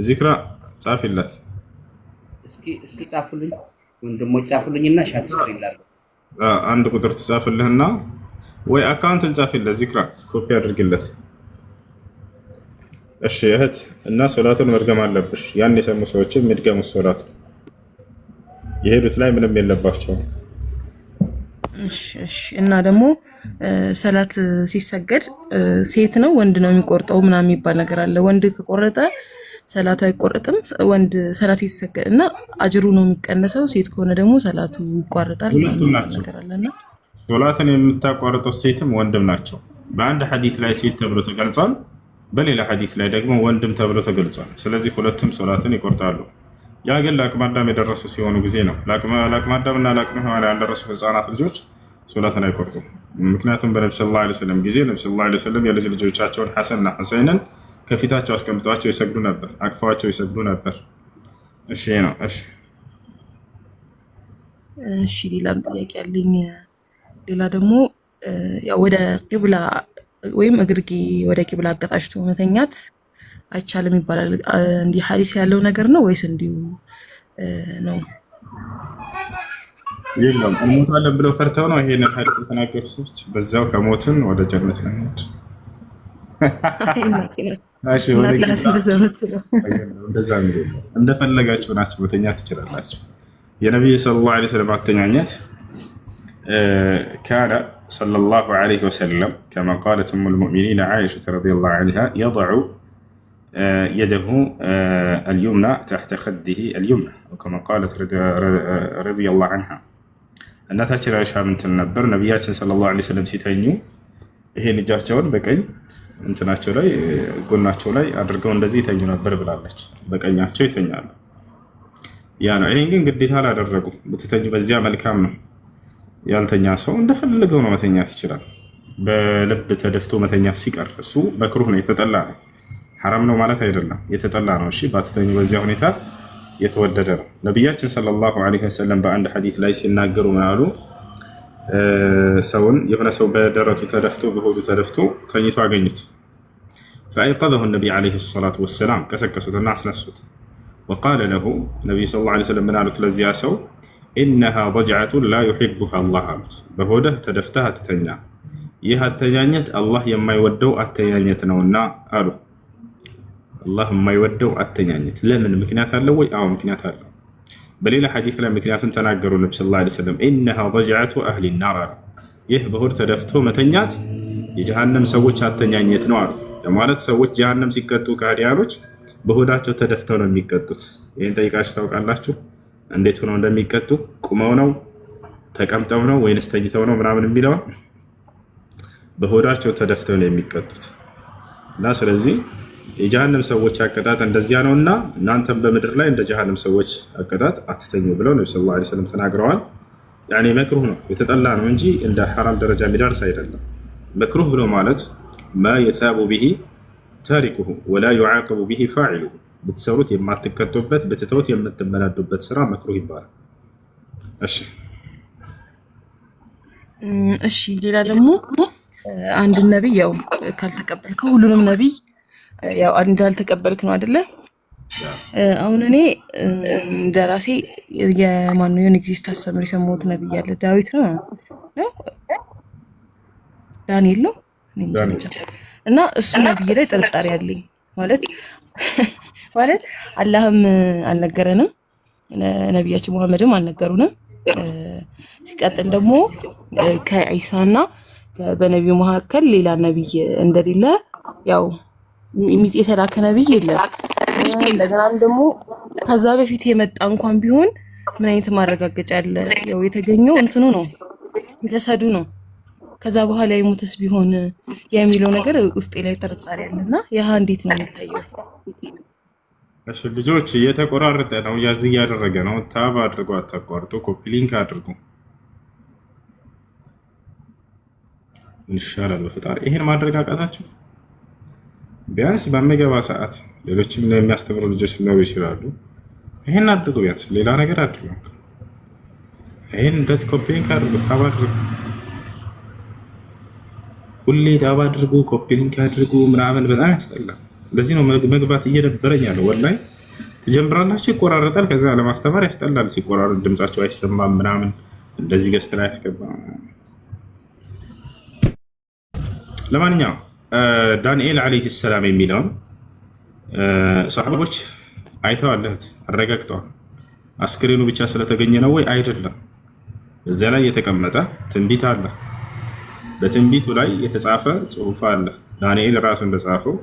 ዚክራ ጻፊለት እስኪ ጻፉልኝ ወንድሞች ጻፉልኝና ሻት ስክሪንላለ አንድ ቁጥር ትጻፍልህና ወይ አካውንትን ጻፊለት ዚክራ ኮፒ አድርግለት። እሺ እህት እና ሶላቱን መድገም አለብሽ። ያን የሰሙ ሰዎችም የሚድገሙ ሶላቱ የሄዱት ላይ ምንም የለባቸውም። እሺ እና ደግሞ ሰላት ሲሰገድ ሴት ነው ወንድ ነው የሚቆርጠው ምናምን የሚባል ነገር አለ። ወንድ ከቆረጠ ሰላቱ አይቆረጥም። ወንድ ሰላት ይሰገድና አጅሩ ነው የሚቀነሰው። ሴት ከሆነ ደግሞ ሰላቱ ይቋረጣል ነገር አለና ሶላትን የምታቋርጠው ሴትም ወንድም ናቸው። በአንድ ሐዲስ ላይ ሴት ተብሎ ተገልጿል፣ በሌላ ሐዲስ ላይ ደግሞ ወንድም ተብሎ ተገልጿል። ስለዚህ ሁለቱም ሶላትን ይቆርጣሉ። ያ ግን ለአቅመ አዳም የደረሱ ሲሆኑ ጊዜ ነው። ለአቅመ አዳምና ለአቅመ ሔዋን ያልደረሱ ህፃናት ልጆች ሶላትን አይቆርጡም። ምክንያቱም በነብዩ ሰለላሁ ዐለይሂ ወሰለም ጊዜ ነብዩ ሰለላሁ ዐለይሂ ወሰለም የልጅ ልጆቻቸውን ሐሰንና ሁሰይንን ከፊታቸው አስቀምጧቸው ይሰግዱ ነበር፣ አቅፈዋቸው ይሰግዱ ነበር። እሺ ነው። እሺ ሌላም ጥያቄ አለኝ። ሌላ ደግሞ ያው ወደ ቂብላ ወይም እግርጌ ወደ ቂብላ አጋጣሽቶ መተኛት አይቻልም ይባላል። እንዲህ ሐዲስ ያለው ነገር ነው ወይስ እንዲሁ ነው? የለም እንሞታለን ብለው ፈርተው ነው ይሄንን ሐዲስ የተናገሩ ሰዎች በዛው ከሞትን ወደ ጀነት ነው የሚሄድ። እንደፈለጋችሁ ናችሁ መተኛ ትችላላችሁ። የነቢዩ ሰለላሁ ዐለይሂ ወሰለም አተኛኘት ካነ ሰለላሁ ዐለይሂ ወሰለም ከማ ቃለት ኡሙል ሙእሚኒን ዓኢሸተ ረዲየላሁ ዐንሃ የضዑ يده اليمنى تحت خده اليمنى وكما قالت رضي الله عنها እናታችን አይሻ ምን ትል ነበር? ነቢያችን ሰለላሁ ዐለይሂ ወሰለም ሲተኙ ይሄን እጃቸውን በቀኝ እንትናቸው ላይ ጎናቸው ላይ አድርገው እንደዚህ ይተኙ ነበር ብላለች። በቀኛቸው ይተኛሉ። ያ ነው። ይሄን ግን ግዴታ አላደረጉም። ብትተኙ በዚያ መልካም ነው። ያልተኛ ሰው እንደፈለገው ነው መተኛት ይችላል። በልብ ተደፍቶ መተኛት ሲቀር እሱ መክሩህ ነው፣ የተጠላ ነው። ሐራም ነው ማለት አይደለም፣ የተጠላ ነው። እሺ ባትተኙ በዚያ ሁኔታ የተወደደ ነው። ነቢያችን ሰለላሁ ዐለይሂ ወሰለም በአንድ ሐዲስ ላይ ሲናገሩ ምን አሉ? ሰውን የሆነ ሰው በደረቱ ተደፍቶ በሆዱ ተደፍቶ ተኝቶ አገኙት። ፈአይቀዘሁ ነቢይ ዐለይሂ ሰላቱ ወሰላም ቀሰቀሱትና አስነሱት። ወቃለ ለሁ ነቢዩ ሰለላሁ ዐለይሂ ወሰለም ምን አሉት? ለዚያ ሰው ኢነሃ ضጅዐቱን ላ ዩሒቡሃ አላህ አሉት። በሆድህ ተደፍተህ አትተኛ፣ ይህ አተኛኘት አላህ የማይወደው አተኛኘት ነውና አሉ። አላህ የማይወደው አተኛኘት ለምን? ምክንያት አለው ወይ? አዎ ምክንያት አለው። በሌላ ሐዲስ ላይ ምክንያቱም ተናገሩ ነቢ ሰለላሁ ዐለይሂ ወሰለም ኢነሃ ضጅዐቱ አህሊ ናር አሉ። ይህ በሆድ ተደፍቶ መተኛት የጀሃነም ሰዎች አተኛኘት ነው አሉ። ማለት ሰዎች ጀሃነም ሲቀጡ ከሃዲያኖች በሆዳቸው ተደፍተው ነው የሚቀጡት። ይህን ጠይቃችሁ ታውቃላችሁ? እንዴት ሆነው እንደሚቀጡ? ቁመው ነው ተቀምጠው ነው ወይንስ ተኝተው ነው ምናምን የሚለው በሆዳቸው ተደፍተው ነው የሚቀጡት። እና ስለዚህ የጀሃነም ሰዎች አቀጣጥ እንደዚያ ነውና እናንተም በምድር ላይ እንደ ጀሃነም ሰዎች አቀጣጥ አትተኙ ብለው ነብዩ ሰለላሁ ዐለይሂ ወሰለም ተናግረዋል። ያኔ መክሩህ ነው፣ የተጠላ ነው እንጂ እንደ ሐራም ደረጃ የሚደርስ አይደለም። መክሩህ ብሎ ማለት ማ የታቡ ቢሂ ታሪኩሁ ወላ ዩዓቀቡ ቢሂ ፋዒሉሁ፣ ብትሰሩት የማትቀጡበት ብትተውት የምትመናዱበት ስራ መክሩህ ይባላል። እሺ ሌላ ደግሞ አንድ ነብይ ያው ካልተቀበልከው ሁሉንም ነብይ ያው እንዳልተቀበልክ ነው አይደለ? አሁን እኔ እንደራሴ የማነው የሆነ ጊዜ ስታስተምር የሰማሁት ነብይ አለ። ዳዊት ነው ዳንኤል ነው እና እሱ ነብይ ላይ ጥርጣሬ አለኝ። ማለት አላህም አልነገረንም፣ ነቢያችን ሙሐመድም አልነገሩንም። ሲቀጥል ደግሞ ከኢሳና በነቢዩ መካከል ሌላ ነብይ እንደሌለ ያው የተላከ ነብይ የለም። እንደገና ደግሞ ከዛ በፊት የመጣ እንኳን ቢሆን ምን አይነት ማረጋገጫ አለ? ያው የተገኘው እንትኑ ነው የተሰዱ ነው። ከዛ በኋላ የሞተስ ቢሆን የሚለው ነገር ውስጤ ላይ ጥርጣሬ አለና ያ እንዴት ነው የሚታየው? እሺ ልጆች እየተቆራረጠ ነው፣ ያዝ እያደረገ ነው። ታብ አድርጎ አታቋርጡ፣ ኮፒ ሊንክ አድርጉ። ኢንሻአላህ በፈጣሪ ይሄን ማድረግ አቃታችሁ? ቢያንስ በሚገባ ሰዓት ሌሎችም የሚያስተምሩ ልጆች ሊኖሩ ይችላሉ። ይሄን አድርጉ፣ ቢያንስ ሌላ ነገር አድርጉ። ይሄን እንደት ኮፒ ሊንክ አድርጉ፣ ታብ አድርጉ፣ ሁሌ ታብ አድርጉ፣ ኮፒ ሊንክ አድርጉ ምናምን በጣም ያስጠላል። ለዚህ ነው መግባት እየደበረኝ ያለው። ወላሂ ትጀምራላችሁ፣ ይቆራረጣል። ከዛ ለማስተማር ያስጠላል። ሲቆራረጥ ድምጻቸው አይሰማም ምናምን እንደዚህ ገስት ላይ ያስገባል። ለማንኛውም ዳንኤል ዓለይሂ ሰላም የሚለውን ሰሃቦች አይተዋል፣ አረጋግጠዋል። አስክሬኑ ብቻ ስለተገኘ ነው ወይ? አይደለም። እዚያ ላይ የተቀመጠ ትንቢት አለ። በትንቢቱ ላይ የተጻፈ ጽሑፍ አለ። ዳንኤል ራሱ እንደጻፈው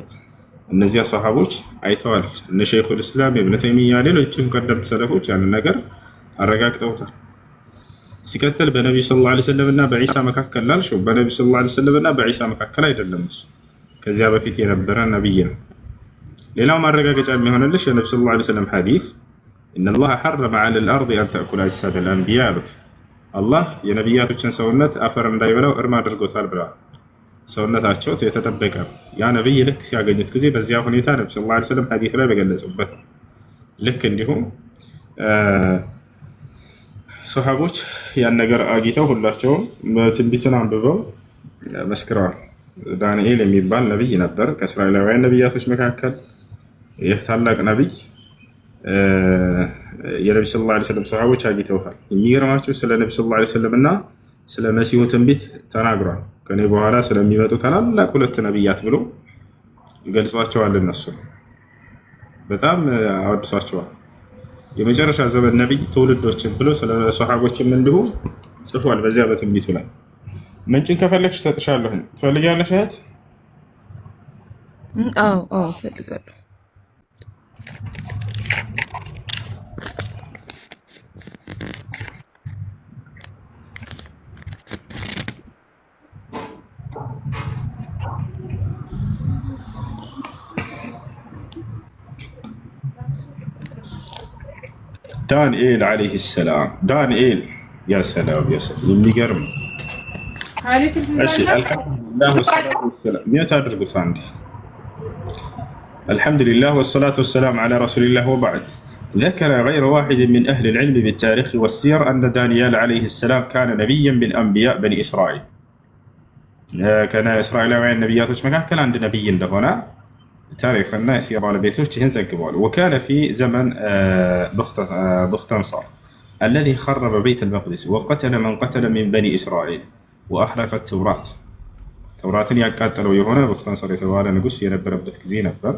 እነዚያ ሰሃቦች አይተዋል። እነ ሸይኹል ኢስላም ኢብኑ ተይሚያ ሌሎችም ቀደምት ሰለፎች ያንን ነገር አረጋግጠውታል። ሲቀጥል በነብዩ ሰለላሁ ዐለይሂ ወሰለም እና በኢሳ መካከል ላልሽው በነብዩ ሰለላሁ ዐለይሂ ወሰለም እና በኢሳ መካከል አይደለም፣ እሱ ከዚያ በፊት የነበረ ነብይ ነው። ሌላው ማረጋገጫ የሚሆንልሽ የነብዩ ሰለላሁ ዐለይሂ ወሰለም ሐዲስ ኢነላህ ሐረመ ዐለል አርድ አን ተእኩለ አጅሳደል አንቢያ አሉት። አላህ የነቢያቶችን ሰውነት አፈር እንዳይበላው እርም አድርጎታል ብለዋል። ሰውነታቸው የተጠበቀ ያ ነብይ ልክ ሲያገኙት ጊዜ በዚያ ሁኔታ ነብዩ ሰለላሁ ዐለይሂ ወሰለም ሐዲስ ላይ በገለጹበት ልክ እንዲሁም ሰሃቦች ያን ነገር አግኝተው ሁላቸውም ትንቢትን አንብበው መስክረዋል። ዳንኤል የሚባል ነብይ ነበር ከእስራኤላውያን ነቢያቶች መካከል። ይህ ታላቅ ነብይ የነብዩ ሰለላሁ ዐለይሂ ወሰለም ሰሃቦች አግኝተውታል። የሚገርማቸው ስለ ነብዩ ሰለላሁ ዐለይሂ ወሰለም እና ስለ መሲሁ ትንቢት ተናግሯል። ከኔ በኋላ ስለሚመጡ ታላላቅ ሁለት ነብያት ብሎ ገልጿቸዋል። እነሱ በጣም አወድሷቸዋል። የመጨረሻ ዘመን ነብይ ትውልዶችን ብሎ ስለ ሰሃቦችም እንዲሁ ጽፏል። በዚያ በትንቢቱ ላይ ምንጭን ከፈለግሽ እሰጥሻለሁ። ትፈልጊያለሽ እህት? አዎ እፈልጋለሁ። ዳንኤል ዓለይሂ ሰላም ዳንኤል ያ ሰላም የሚገርም እሺ አልሐምዱሊላህ ወሰላቱ ወሰላም ሚያት አድርጉት አንዴ አልሐምዱሊላህ ወሰላቱ ወሰላም ዐላ ረሱሊላህ ወበዕድ ذكر غير واحد من أهل العلم بالتاريخ والسير أن دانيال عليه السلام كان نبيا من أنبياء بني إسرائيل كان إسرائيلاويين نبياتوች መካከል አንድ ነብይ እንደሆነ ታሪክና የሲራ ባለቤቶች ይህን ዘግበዋል وكان في زمن بختنصر الذي خرب بيت المقدس وقتل من قتل من بني إسرائيل وأحرق التوراة ተውራትን ያቃጠለው የሆነ بختنصر የተባለ ንጉስ የነበረበት ጊዜ ነበር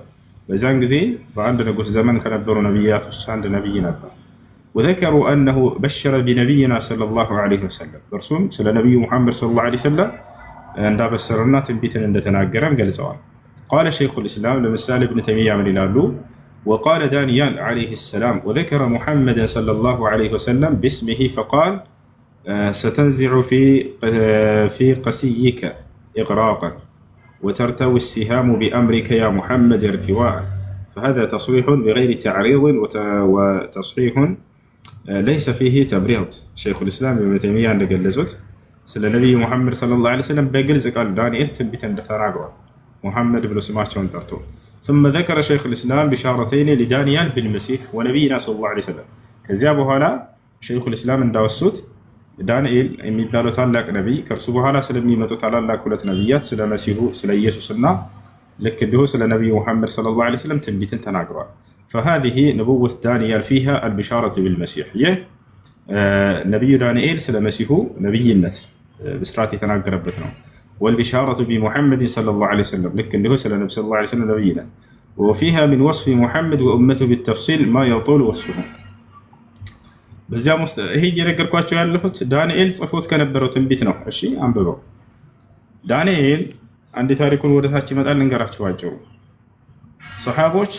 በዛን ጊዜ በአንድ ንጉስ ዘመን ከነበሩ ነብያቶች አንድ ነብይ ነበር وذكروا أنه بشر بنبينا صلى الله عليه وسلم برسوم ስለ ነብዩ ሙሐመድ صلى الله عليه وسلم እንዳበሰረና ትንቢትን እንደተናገረም ገልጸዋል قال شيخ الإسلام لمثال ابن تيمية من الألو وقال دانيال عليه السلام وذكر محمد صلى الله عليه وسلم باسمه فقال ستنزع في قسيك إغراقا وترتوي السهام بأمرك يا محمد ارتواء فهذا تصريح بغير تعريض وتصحيح ليس فيه تبريض شيخ الإسلام ابن تيمية عند جلزوت سلا نبي محمد صلى الله عليه وسلم بجلز قال دانيال تنبيتا لتراجع محمد بن سماحون ترتو ثم ذكر شيخ الإسلام بشارتين لدانيال بالمسيح ونبينا صلى الله عليه وسلم كذابه هنا شيخ الإسلام انداوسوت دانيال የሚባለው ታላቅ ነብይ ከርሱ በኋላ ስለሚመጡ ታላላቅ ሁለት ነብያት ስለ መሲሁ ስለ ኢየሱስና ልክ እንዲሁ ስለ ነብዩ መሐመድ ሰለላሁ ዐለይሂ ወሰለም ትንቢትን ተናግረዋል فهذه نبوة دانيال فيها البشارة بالمسيح ነብዩ ዳንኤል ስለ መሲሁ ነብይነት ብስራት የተናገረበት ነው والبشارة بمحمد صلى الله عليه وسلم لك انه سل النبي صلى الله عليه وسلم نبينا وفيها من وصف محمد وامته بالتفصيل ما يطول وصفه በዚያ ውስጥ ይሄ እየነገርኳቸው ያለሁት ዳንኤል ጽፎት ከነበረው ትንቢት ነው እሺ አንብበው ዳንኤል አንድ ታሪኩን ወደታች ይመጣል እንገራቸው አጭሩ ሰሃቦች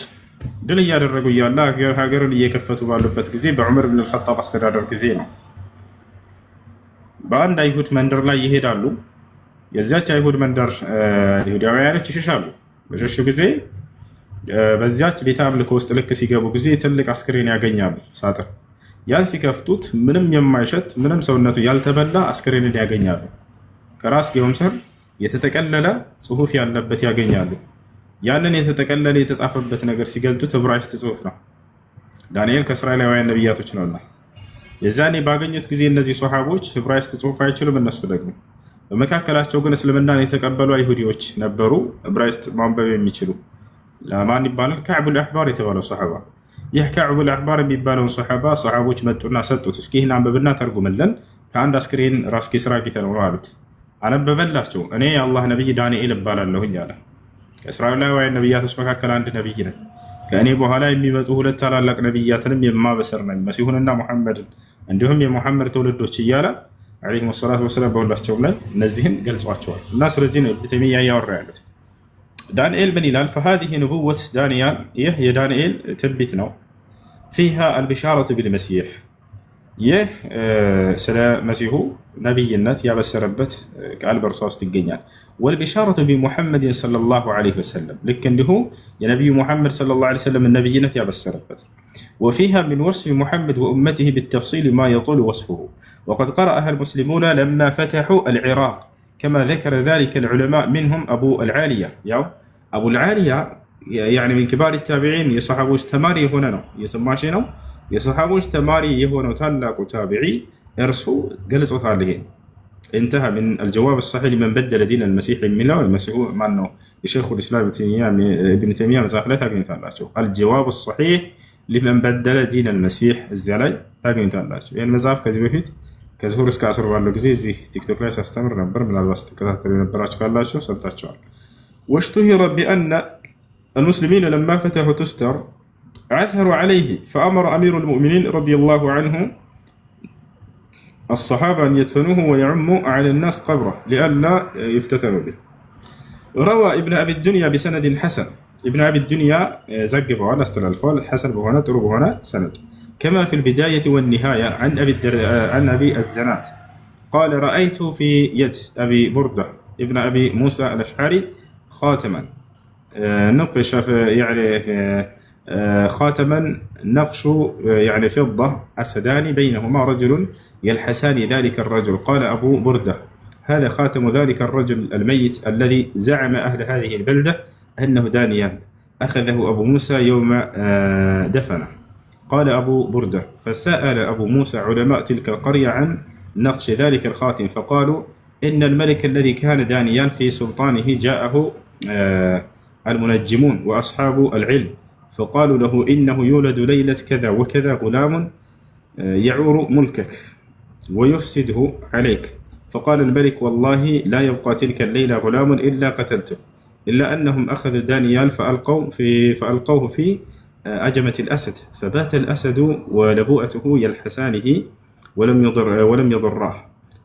ድል እያደረጉ ያለ ሀገርን እየከፈቱ ባሉበት ጊዜ በዑመር ኢብኑ አልኸጣብ አስተዳደር ጊዜ ነው በአንድ አይሁድ መንደር ላይ ይሄዳሉ የዛች አይሁድ መንደር ይሁዳውያኖች ይሸሻሉ በሸሹ ጊዜ በዛች ቤተ አምልኮ ውስጥ ልክ ሲገቡ ጊዜ ትልቅ አስክሬን ያገኛሉ ሳጥን ያን ሲከፍቱት ምንም የማይሸት ምንም ሰውነቱ ያልተበላ አስክሬንን ያገኛሉ ከራስጌውም ስር የተጠቀለለ ጽሁፍ ያለበት ያገኛሉ ያንን የተጠቀለለ የተጻፈበት ነገር ሲገልጡት ዕብራይስጥ ጽሁፍ ነው ዳንኤል ከእስራኤላውያን ነብያቶች ነውና የዛኔ ባገኙት ጊዜ እነዚህ ሱሐቦች ዕብራይስጥ ጽሁፍ አይችሉም እነሱ ደግሞ በመካከላቸው ግን እስልምናን የተቀበሉ አይሁዲዎች ነበሩ ዕብራይስጥ ማንበብ የሚችሉ ለማን ይባላል ከዕብ አልአሕባር የተባለው ሱሐባ ይህ ከዕብ አልአሕባር የሚባለው ሱሐቦች መጡና ሰጡት እስኪ ይህን አንብብና ተርጉምልን ከአንድ አስክሬን ራስጌ ስራ ጌተነው ነው አሉት አነበበላቸው እኔ የአላህ ነብይ ዳንኤል እባላለሁኝ አለ ከእስራኤላውያን ነብያቶች መካከል አንድ ነብይ ነኝ ከእኔ በኋላ የሚመጡ ሁለት ታላላቅ ነብያትንም የማበሰር ነኝ መሲሁንና ሙሐመድን እንዲሁም የሙሐመድ ትውልዶች እያለ عليه الصلاة والسلام በሁላቸውም ላይ እነዚህን ገልጿቸዋል እና ስለዚህ ነው ኢብኑ ተይሚያ ያወራ ያሉት ዳንኤል ምን ይላል فهذه نبوة دانيال ይህ የዳንኤል ትንቢት ነው فيها البشارة بالمسيح ይህ ስለ መሲሁ ነብይነት ያበሰረበት ቃል በርሷ ውስጥ ይገኛል والبشارة بمحمد صلى الله عليه وسلم ልክ እንዲሁ የነብዩ ሙሐመድ صلى الله عليه وسلم ነብይነት ያበሰረበት وفيها من وصف محمد وأمته بالتفصيل ما يطول وصفه وقد قرأها المسلمون لما فتحوا العراق كما ذكر ذلك العلماء منهم أبو العالية أبو العالية يعني من كبار التابعين يصحبوش تماري هنا يسماشينو يصحبوش تماري يهونو تلاق تابعي ارسو قلصوا ثالثين انتهى من الجواب الصحيح لمن بدل دين المسيح الملة والمسيح معنه الشيخ الإسلام ابن تيمية مساخلة الجواب الصحيح لمن بدل دين المسيح الزلاي ታገኙት አላችሁ ይሄን መጽሐፍ ከዚህ በፊት ከዙሁር እስከ አስር ባለው ጊዜ እዚህ ቲክቶክ ላይ ሳስተምር ነበር ምናልባት ተከታተሉ የነበራችሁ ካላችሁ ሰምታችኋል واشتهر بأن المسلمين لما فتحوا تستر عثروا عليه فأمر أمير المؤمنين رضي الله عنه الصحابة أن يدفنوه ويعموا على الناس قبره لئلا يفتتنوا به روى ابن أبي الدنيا بسند حسن ابن أبي الدنيا زقب على استلالفال حسن بهنا ترب هنا سند كما في البداية والنهاية عن أبي الزنات قال رأيت في يد أبي بردة ابن أبي موسى الأشعري خاتما نقش يعني خاتما نقش يعني فضة أسدان بينهما رجل يلحسان ذلك الرجل. قال أبو بردة هذا خاتم ذلك الرجل الميت الذي زعم أهل هذه البلدة أنه دانيال، أخذه أبو موسى يوم دفنه. قال أبو بردة فسأل أبو موسى علماء تلك القرية عن نقش ذلك الخاتم فقالوا إن الملك الذي كان دانيال في سلطانه جاءه المنجمون وأصحاب العلم فقالوا له إنه يولد ليلة كذا وكذا غلام يعور ملكك ويفسده عليك. فقال الملك والله لا يبقى تلك الليلة غلام إلا قتلته، إلا أنهم أخذوا دانيال فألقوه في أجمة الأسد فبات الأسد ولبوءته يلحسانه ولم يضراه،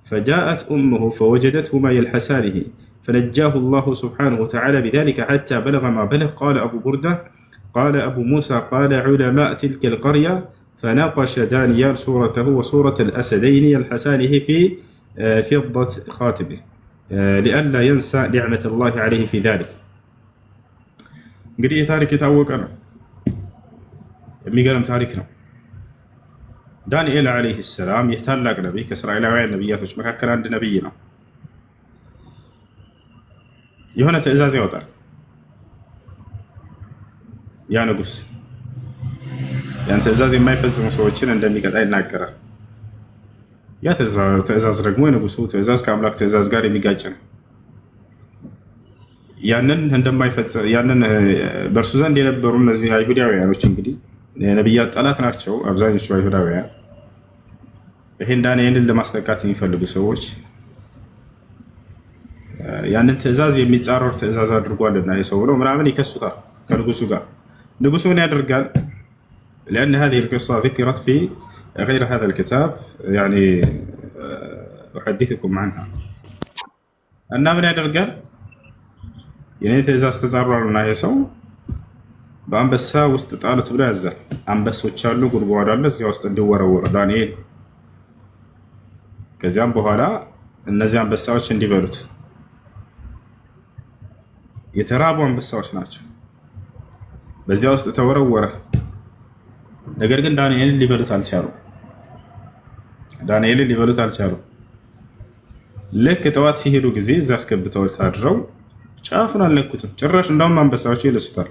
فجاءت أمه فوجدتهما يلحسانه فنجاه الله سبحانه وتعالى بذلك حتى بلغ ما بلغ. قال أبو بردة قال أبو موسى قال علماء تلك القرية فناقش دانيال صورته وصورة الأسدين يلحسانه في فضة خاتمه لئلا ينسى نعمة الله عليه في ذلك. እንግዲህ ታሪክ የታወቀ ነው፣ የሚገርም ታሪክ ነው። ዳንኤል ዓለይሂ ሰላም ይህ ታላቅ ነቢይ ከእስራኤላውያን ነቢያቶች መካከል አንድ ነቢይ ነው። የሆነ ትእዛዝ ያወጣል። ያ ንጉስ ያን ትእዛዝ የማይፈጽሙ ሰዎችን እንደሚቀጣ ይናገራል። ያ ትእዛዝ ደግሞ የንጉሱ ትእዛዝ ከአምላክ ትእዛዝ ጋር የሚጋጭ ነው። ያንን በእርሱ ዘንድ የነበሩ እነዚህ አይሁዳውያኖች እንግዲህ የነቢያት ጠላት ናቸው አብዛኞቹ አይሁዳውያን። ይህን ዳንኤልን ለማስጠቃት የሚፈልጉ ሰዎች ያንን ትእዛዝ የሚጻረር ትእዛዝ አድርጓልና የሰው ብለው ምናምን ይከሱታል ከንጉሱ ጋር። ንጉሱ ምን ያደርጋል? لأن هذه القصة ذكرت في غير هذا الكتاب يعني أحدثكم عنها እና ምን ያደርጋል? የኔ ትእዛዝ ተጻረሩና የሰው በአንበሳ ውስጥ ጣሉት ብሎ ያዛል። አንበሶች አሉ፣ ጉድጓድ አለ፣ እዚያ ውስጥ እንዲወረወር ዳንኤል። ከዚያም በኋላ እነዚህ አንበሳዎች እንዲበሉት የተራቡ አንበሳዎች ናቸው። በዚያ ውስጥ ተወረወረ። ነገር ግን ዳንኤልን ሊበሉት አልቻሉም። ልክ ጠዋት ሲሄዱ ጊዜ እዛ አስገብተው ታድረው ጫፉን አልነኩትም። ጭራሽ እንደውም አንበሳዎች ይልሱታል።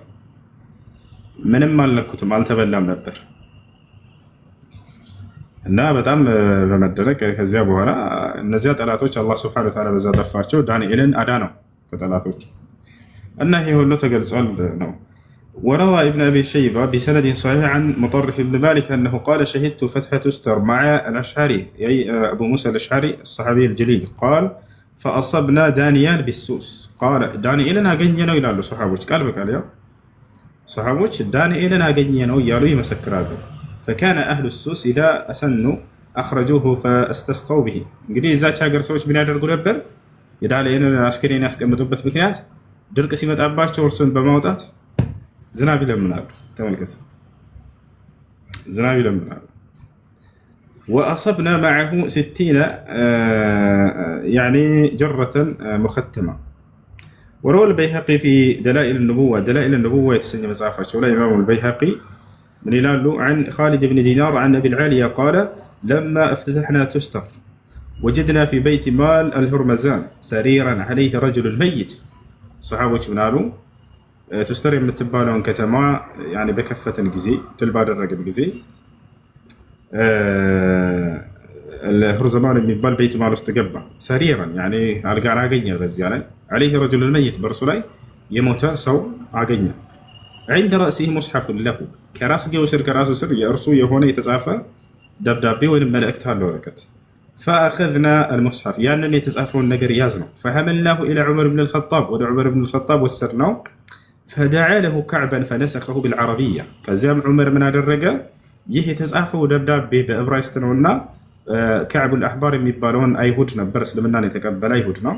ምንም አልነኩትም፣ አልተበላም ነበር እና በጣም በመደነቅ ከዚያ በኋላ እነዚያ ጠላቶች አላህ ሱብሓነሁ ወተዓላ በዛ ጠፋቸው። ዳንኤልን አዳነው ከጠላቶች እና ይሄ ሁሉ ተገልጿል ነው። وروى ابن أبي شيبة بسند صحيح عن مطرف بن مالك أنه قال شهدت فتح تستر مع الأشعري أي أبو موسى الأشعري الصحابي الجليل قال فأصبنا دانيال بالسوس. قال دانيالنا أجنينا إلى الله صحابوش قال بك عليها صحابوش دانيالنا أجنينا ويالو يمسكر هذا. فكان أهل السوس إذا أسنوا أخرجوه فاستسقوا به. قدي إذا شاقر سوش بنادر قربر يدعالينا عسكريين أسكمتوبت بكنات درك سيمت أباش تورسون بموتات ዝናብ ይለምናሉ። ተመልከቱ፣ ዝናብ ይለምናሉ። وأصبنا معه 60 يعني جرة مختمة. وروى البيهقي في دلائل النبوة يتسنى مسافة شولا إمام البيهقي من يلالو عن خالد بن دينار عن أبي العالية قال لما افتتحنا تستر وجدنا في بيت مال الهرمزان سريرا عليه رجل ميت. صحابة منالو تستر የምትባለውን ከተማ يعني በከፈተን ጊዜ ድል ባደረግን ጊዜ الهرزمان የሚባል ቤት ማል ውስጥ ገባ። ሰሪራን يعني አልጋን አገኘ። በዚያ ላይ عليه رجل ميت በርሱ ላይ የሞተ ሰው አገኘ። عند رأسه مصحف له ከራስጌው ስር ከራሱ ስር የእርሱ የሆነ የተጻፈ ደብዳቤ ወይም መልእክት አለ ወረቀት። فأخذنا المصحف ያንን የተጻፈውን ነገር ያዝ ነው። فحملناه إلى عمر بن الخطاب ወደ عمر بن الخطاب ወሰድነው። فدعا له كعبا فنسخه بالعربية. كزام عمر من الرجاء يهي تزعفه دبداب بإبرايست نونا كعب الأحبار يبالون أيهود نبرس لمنا نتقبل أيهودنا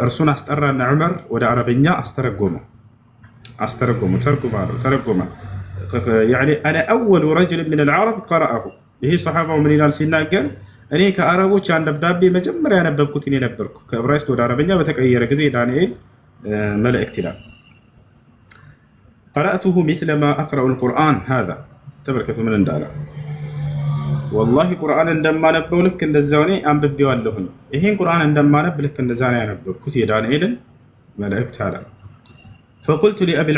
أرسونا استقرنا عمر ودا عربية أسترقمه ترقمه يعني أنا أول رجل من العرب قرأه. هي صحابة ومن إلى سينا قال أنا كعربو كان دبداب مجمر أنا ببكتني نبركو كإبرايست ودا عربية بتكير كزي دانيال ملأ اكتلال. قرأته مثل ما أقرأ القرآن هذا تبركة من اندالا والله قرآن عندما نبو لك እንደዛውኔ አንብቤዋለሁኝ ይሄን ቁርአን እንደማነብ ልክ እንደዛኔ ያነበብኩት የዳንኤልን መልእክት አለ فقلت لأبي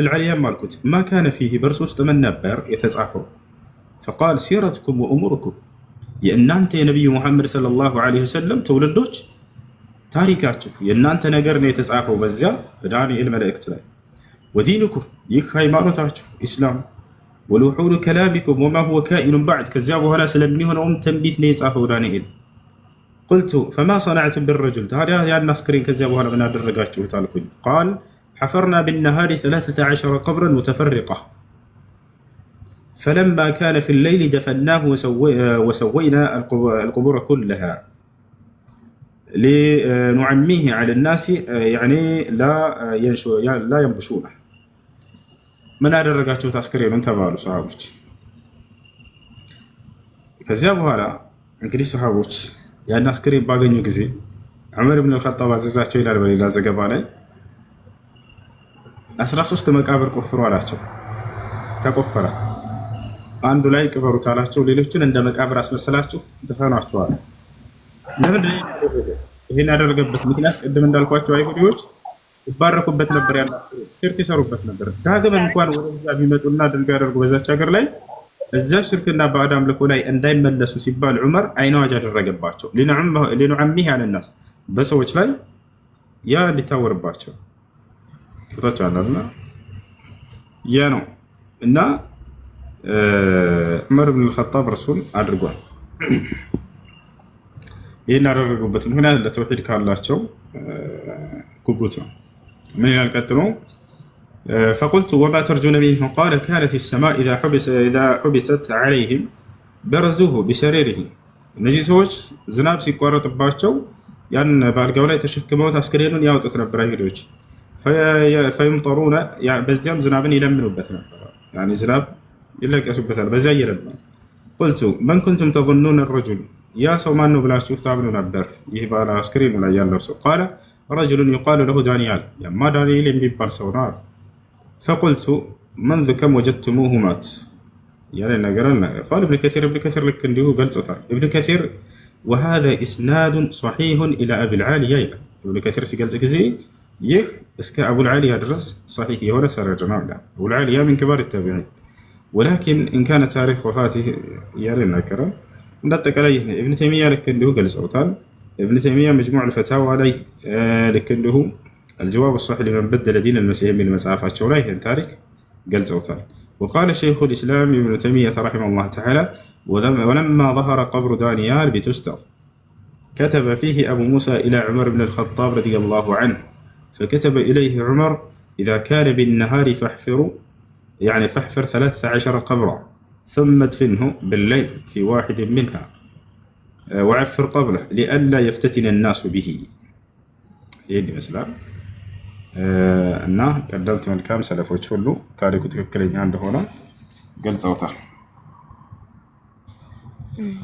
العالية مالكت ما كان فيه برسوس من نبر يتጻፈው فقال سيرتكم وأموركم የእናንተ የነብዩ መሐመድ ሰለላሁ ዐለይሂ ወሰለም ተውልዶች ታሪካችሁ የእናንተ ነገር ነው የተጻፈው በዚያ በዳንኤል መልእክት ላይ ودينكم ይህ ሃይማኖታችሁ ኢስላም ولوحول كلامكم وما هو كائن بعد كذا በኋላ ስለሚሆነውም ትንቢት ነው የጻፈው ዳንኤል قلت فما صنعتم بالرجل ታዲያ ያን አስክሬን ከዚያ በኋላ ምን አደረጋችሁት አልኩኝ قال حفرنا بالنهار 13 قبرا متفرقة فلما كان في الليل دفناه وسوينا القبور كلها لنعميه على الناس يعني لا ينبشونه من አደረጋችሁት አስክሬኑን ተባሉ ሰሃቦች ከዚያ በኋላ እንግዲህ ሰሃቦች ያን አስክሬን ባገኙ ጊዜ ዑመር ኢብኑ አልኸጣብ አዘዛቸው ይላል በሌላ ዘገባ ላይ 13 መቃብር ቆፍሩ አላቸው ተቆፈረ አንዱ ላይ ቅበሩት አላቸው ሌሎችን እንደ መቃብር አስመስላችሁ ደፈኗቸው አለ ለምን ይሄን ያደረገበት ምክንያት ቅድም እንዳልኳቸው አይሁዲዎች ይባረኩበት ነበር ያላቸው ሽርክ ይሰሩበት ነበር ዳግም እንኳን ወደዛ ቢመጡና ድርጋ ያደርጉ በዛች ሀገር ላይ እዛ ሽርክና ባዕድ አምልኮ ላይ እንዳይመለሱ ሲባል ዑመር አይናዋጅ አደረገባቸው ሊኑዓሚህ አለ الناس በሰዎች ላይ ያ እንዲታወርባቸው ተጣጣላና ያ ነው እና ዑመር ኢብኑ አልኸጣብ ረሱል አድርጓል ይሄን ያደረጉበት ምክንያት ለተውሂድ ካላቸው ጉጉት ነው من القتلون فقلت وما ترجون منه قال كانت السماء إذا حبست عليهم برزوه بسريره እነዚህ ሰዎች ዝናብ ሲቋረጥባቸው ያን ባልጋው ላይ ተሸክመው አስክሬኑን ያወጡት ነበር አይሁዶች فيمطرون በዚያም ዝናብን ይለምኑበት ነበር يعني ዝናብ ይለቀሱበታል በዚያ ይለምኑ قلت من كنتم تظنون الرجل يا ሰው ማን ነው ብላችሁ ታምኑ ነበር ይህ ባለ አስክሬኑ ላይ ያለው ሰው قال رجل يقال له دانيال ما دانيال የሚባል ሰው ነው فقلت منذ كم وجدتموه مات يعني نقرنا قال ابن كثير لك እንዲሁ ገልጾታል ابن كثير وهذا اسناد صحيح الى ابي العاليه ابن كثير ሲገልጽ ጊዜ ይህ እስከ ابو العاليه ድረስ صحيح የሆነ ሰረድ ነው ይላል ابو العاليه من كبار التابعين ولكن ان كان تاريخ وفاته يعني نقرا እንደተቀላይ ابن تيميه لك እንዲሁ ገልጾታል ابن تيميه مجموع الفتاوى عليه لكنه الجواب الصحيح لمن بدل دين المسيح من مسافاته لا هي تارك قال وقال شيخ الاسلام ابن تيميه رحمه الله تعالى ولما ظهر قبر دانيال بتستر كتب فيه ابو موسى الى عمر بن الخطاب رضي الله عنه فكتب اليه عمر اذا كان بالنهار فاحفر 13 قبرا ثم ادفنه بالليل في واحد منها وعفر قبله لئلا يفتتن الناس به يدي مثلا እና ቀደምት መልካም ሰለፎች ሁሉ ታሪኩ ትክክለኛ እንደሆነ ገልጸውታል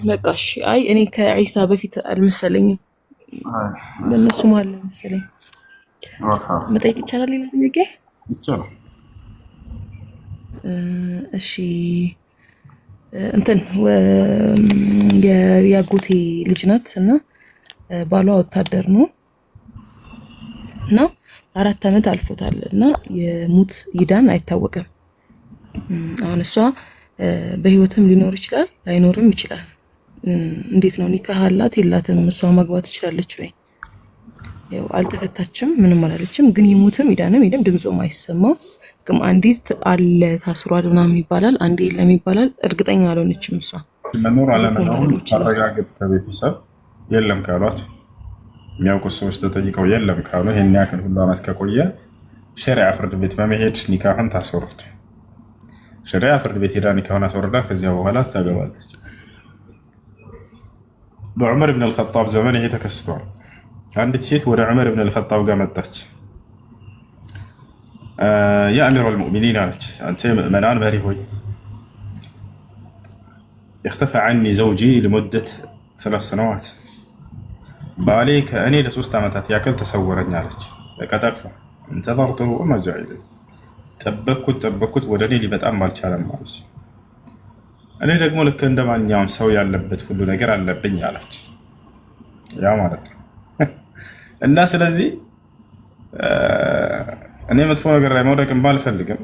በቃሽ አይ እኔ ከዒሳ በፊት አልመሰለኝም በእነሱ ማለት መሰለኝ መጠየቅ ይቻላል ይላል ይቻላል እሺ እንትን የያጎቴ ልጅ ናት እና ባሏ ወታደር ነው እና 4 ዓመት አልፎታል እና የሙት ይዳን አይታወቅም አሁን እሷ በህይወትም ሊኖር ይችላል ላይኖርም ይችላል እንዴት ነው ኒካህ አላት የላትም እሷ ማግባት ትችላለች ወይ ያው አልተፈታችም ምንም አላለችም ግን ይሙትም ይዳንም ይደም ድምጾም አይሰማው ግን አንዲት አለ ታስሯል ምናምን ይባላል አንዴ የለም ይባላል እርግጠኛ አልሆነችም እሷ መኖር አለመኖር አረጋግጥ ከቤተሰብ የለም ካሏት የሚያውቁ ሰዎች ተጠይቀው የለም ካሉ ይሄን ያክል ሁሉ ዓመት ከቆየ ሸሪዓ ፍርድ ቤት በመሄድ ኒካህን ታስወርድ ሸሪዓ ፍርድ ቤት ሄዳ ኒካህን አስወርዳ ከዚያ በኋላ ታገባለች በዑመር ኢብኑ አልኸጣብ ዘመን ይሄ ተከስቷል አንዲት ሴት ወደ ዑመር ኢብኑ አልኸጣብ ጋር መጣች يا أمير المؤمنين أنت مؤمنان مري هوي اختفى عني زوجي لمدة 3 سنوات بالي كأني لسوست عمتات ياكل تسورني عليك كتفى انتظرته وما جاء إلي ጠበቅኩት ወደ እኔ ሊመጣም አልቻለም አለች። እኔ ደግሞ ልክ እንደማንኛውም ሰው ያለበት ሁሉ ነገር አለብኝ አለች። ያ ማለት ነው እና ስለዚህ እኔ መጥፎ ነገር ላይ መውደቅም ባልፈልግም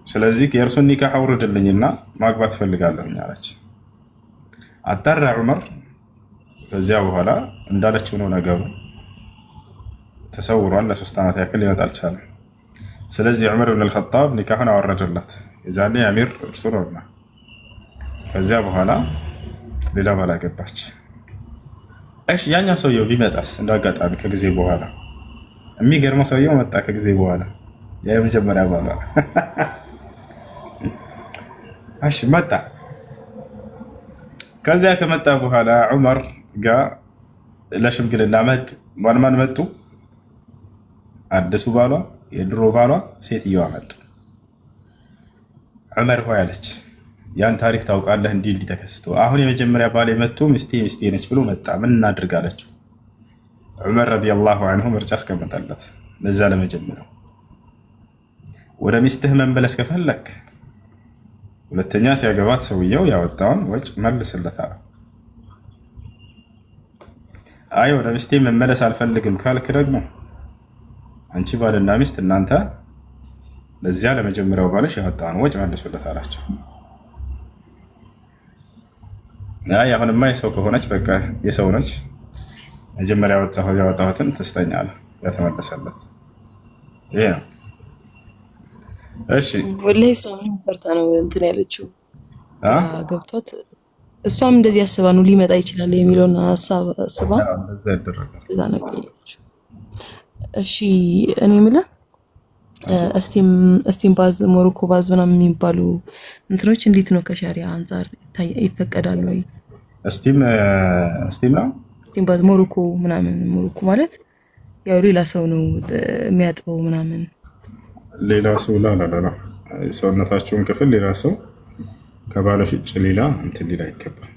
ስለዚህ የእርሱን ኒካህ አውርድልኝና ማግባት ፈልጋለሁኝ አለች። አጣራ ዑመር። ከዚያ በኋላ እንዳለችው ነው ነገሩ። ተሰውሯል። ለ3 ዓመት ያክል ሊመጣ አልቻለም። ስለዚህ ዑመር ብን አልኸጣብ ኒካሁን አወረደላት። የዛኔ አሚር እርሱ ነውና ከዚያ በኋላ ሌላ ባል አገባች። እሺ ያኛው ሰውየው ቢመጣስ እንዳጋጣሚ ከጊዜ በኋላ የሚገርመው ሰውየው መጣ ከጊዜ በኋላ የመጀመሪያ ባሏ እሺ መጣ። ከዚያ ከመጣ በኋላ ዑመር ጋር ለሽምግልና መጡ። ማን መጡ? አዲሱ ባሏ፣ የድሮ ባሏ፣ ሴትየዋ መጡ። ዑመር ሆይ አለች ያን ታሪክ ታውቃለህ? እንዲህ ተከስቶ አሁን የመጀመሪያ ባሌ መጥቶ ሚስቴ ነች ብሎ መጣ። ምን እናድርግ አለችው። ዑመር ረዲየላሁ ዐንሁ ምርጫ አስቀመጠለት። ለዛ ለመጀመሪያው ወደ ሚስትህ መመለስ ከፈለክ ሁለተኛ ሲያገባት ሰውየው ያወጣውን ወጭ መልስለታል። አይ ወደ ሚስቴ መመለስ አልፈልግም ካልክ ደግሞ አንቺ ባልና ሚስት እናንተ ለዚያ ለመጀመሪያው ባልሽ ያወጣውን ወጭ መልሱለት አላቸው። አይ አሁንማ የሰው ከሆነች በቃ የሰው ነች፣ መጀመሪያ ያወጣሁትን ትስተኛለህ። ያተመለሰለት ይሄ ነው። እሺ ወላሂ እሷም ፈርታ ነው እንትን ያለችው ገብቷት፣ እሷም እንደዚህ አስባ ነው ሊመጣ ይችላል የሚለውን ሀሳብ አስባ እዛ ነው ያለችው። እሺ እኔ የምልህ እስቲም ባዝ ሞሮኮ ባዝ ምናምን የሚባሉ እንትኖች እንዴት ነው ከሸሪዓ አንፃር ይፈቀዳሉ ወይ? እስቲም ነው እስቲም ባዝ ሞሮኮ ምናምን። ሞሮኮ ማለት ያው ሌላ ሰው ነው የሚያጥበው ምናምን ሌላ ሰው ላላላ ሰውነታቸውን ክፍል ሌላ ሰው ከባለሽ ውጭ ሌላ እንትን ሌላ አይገባም።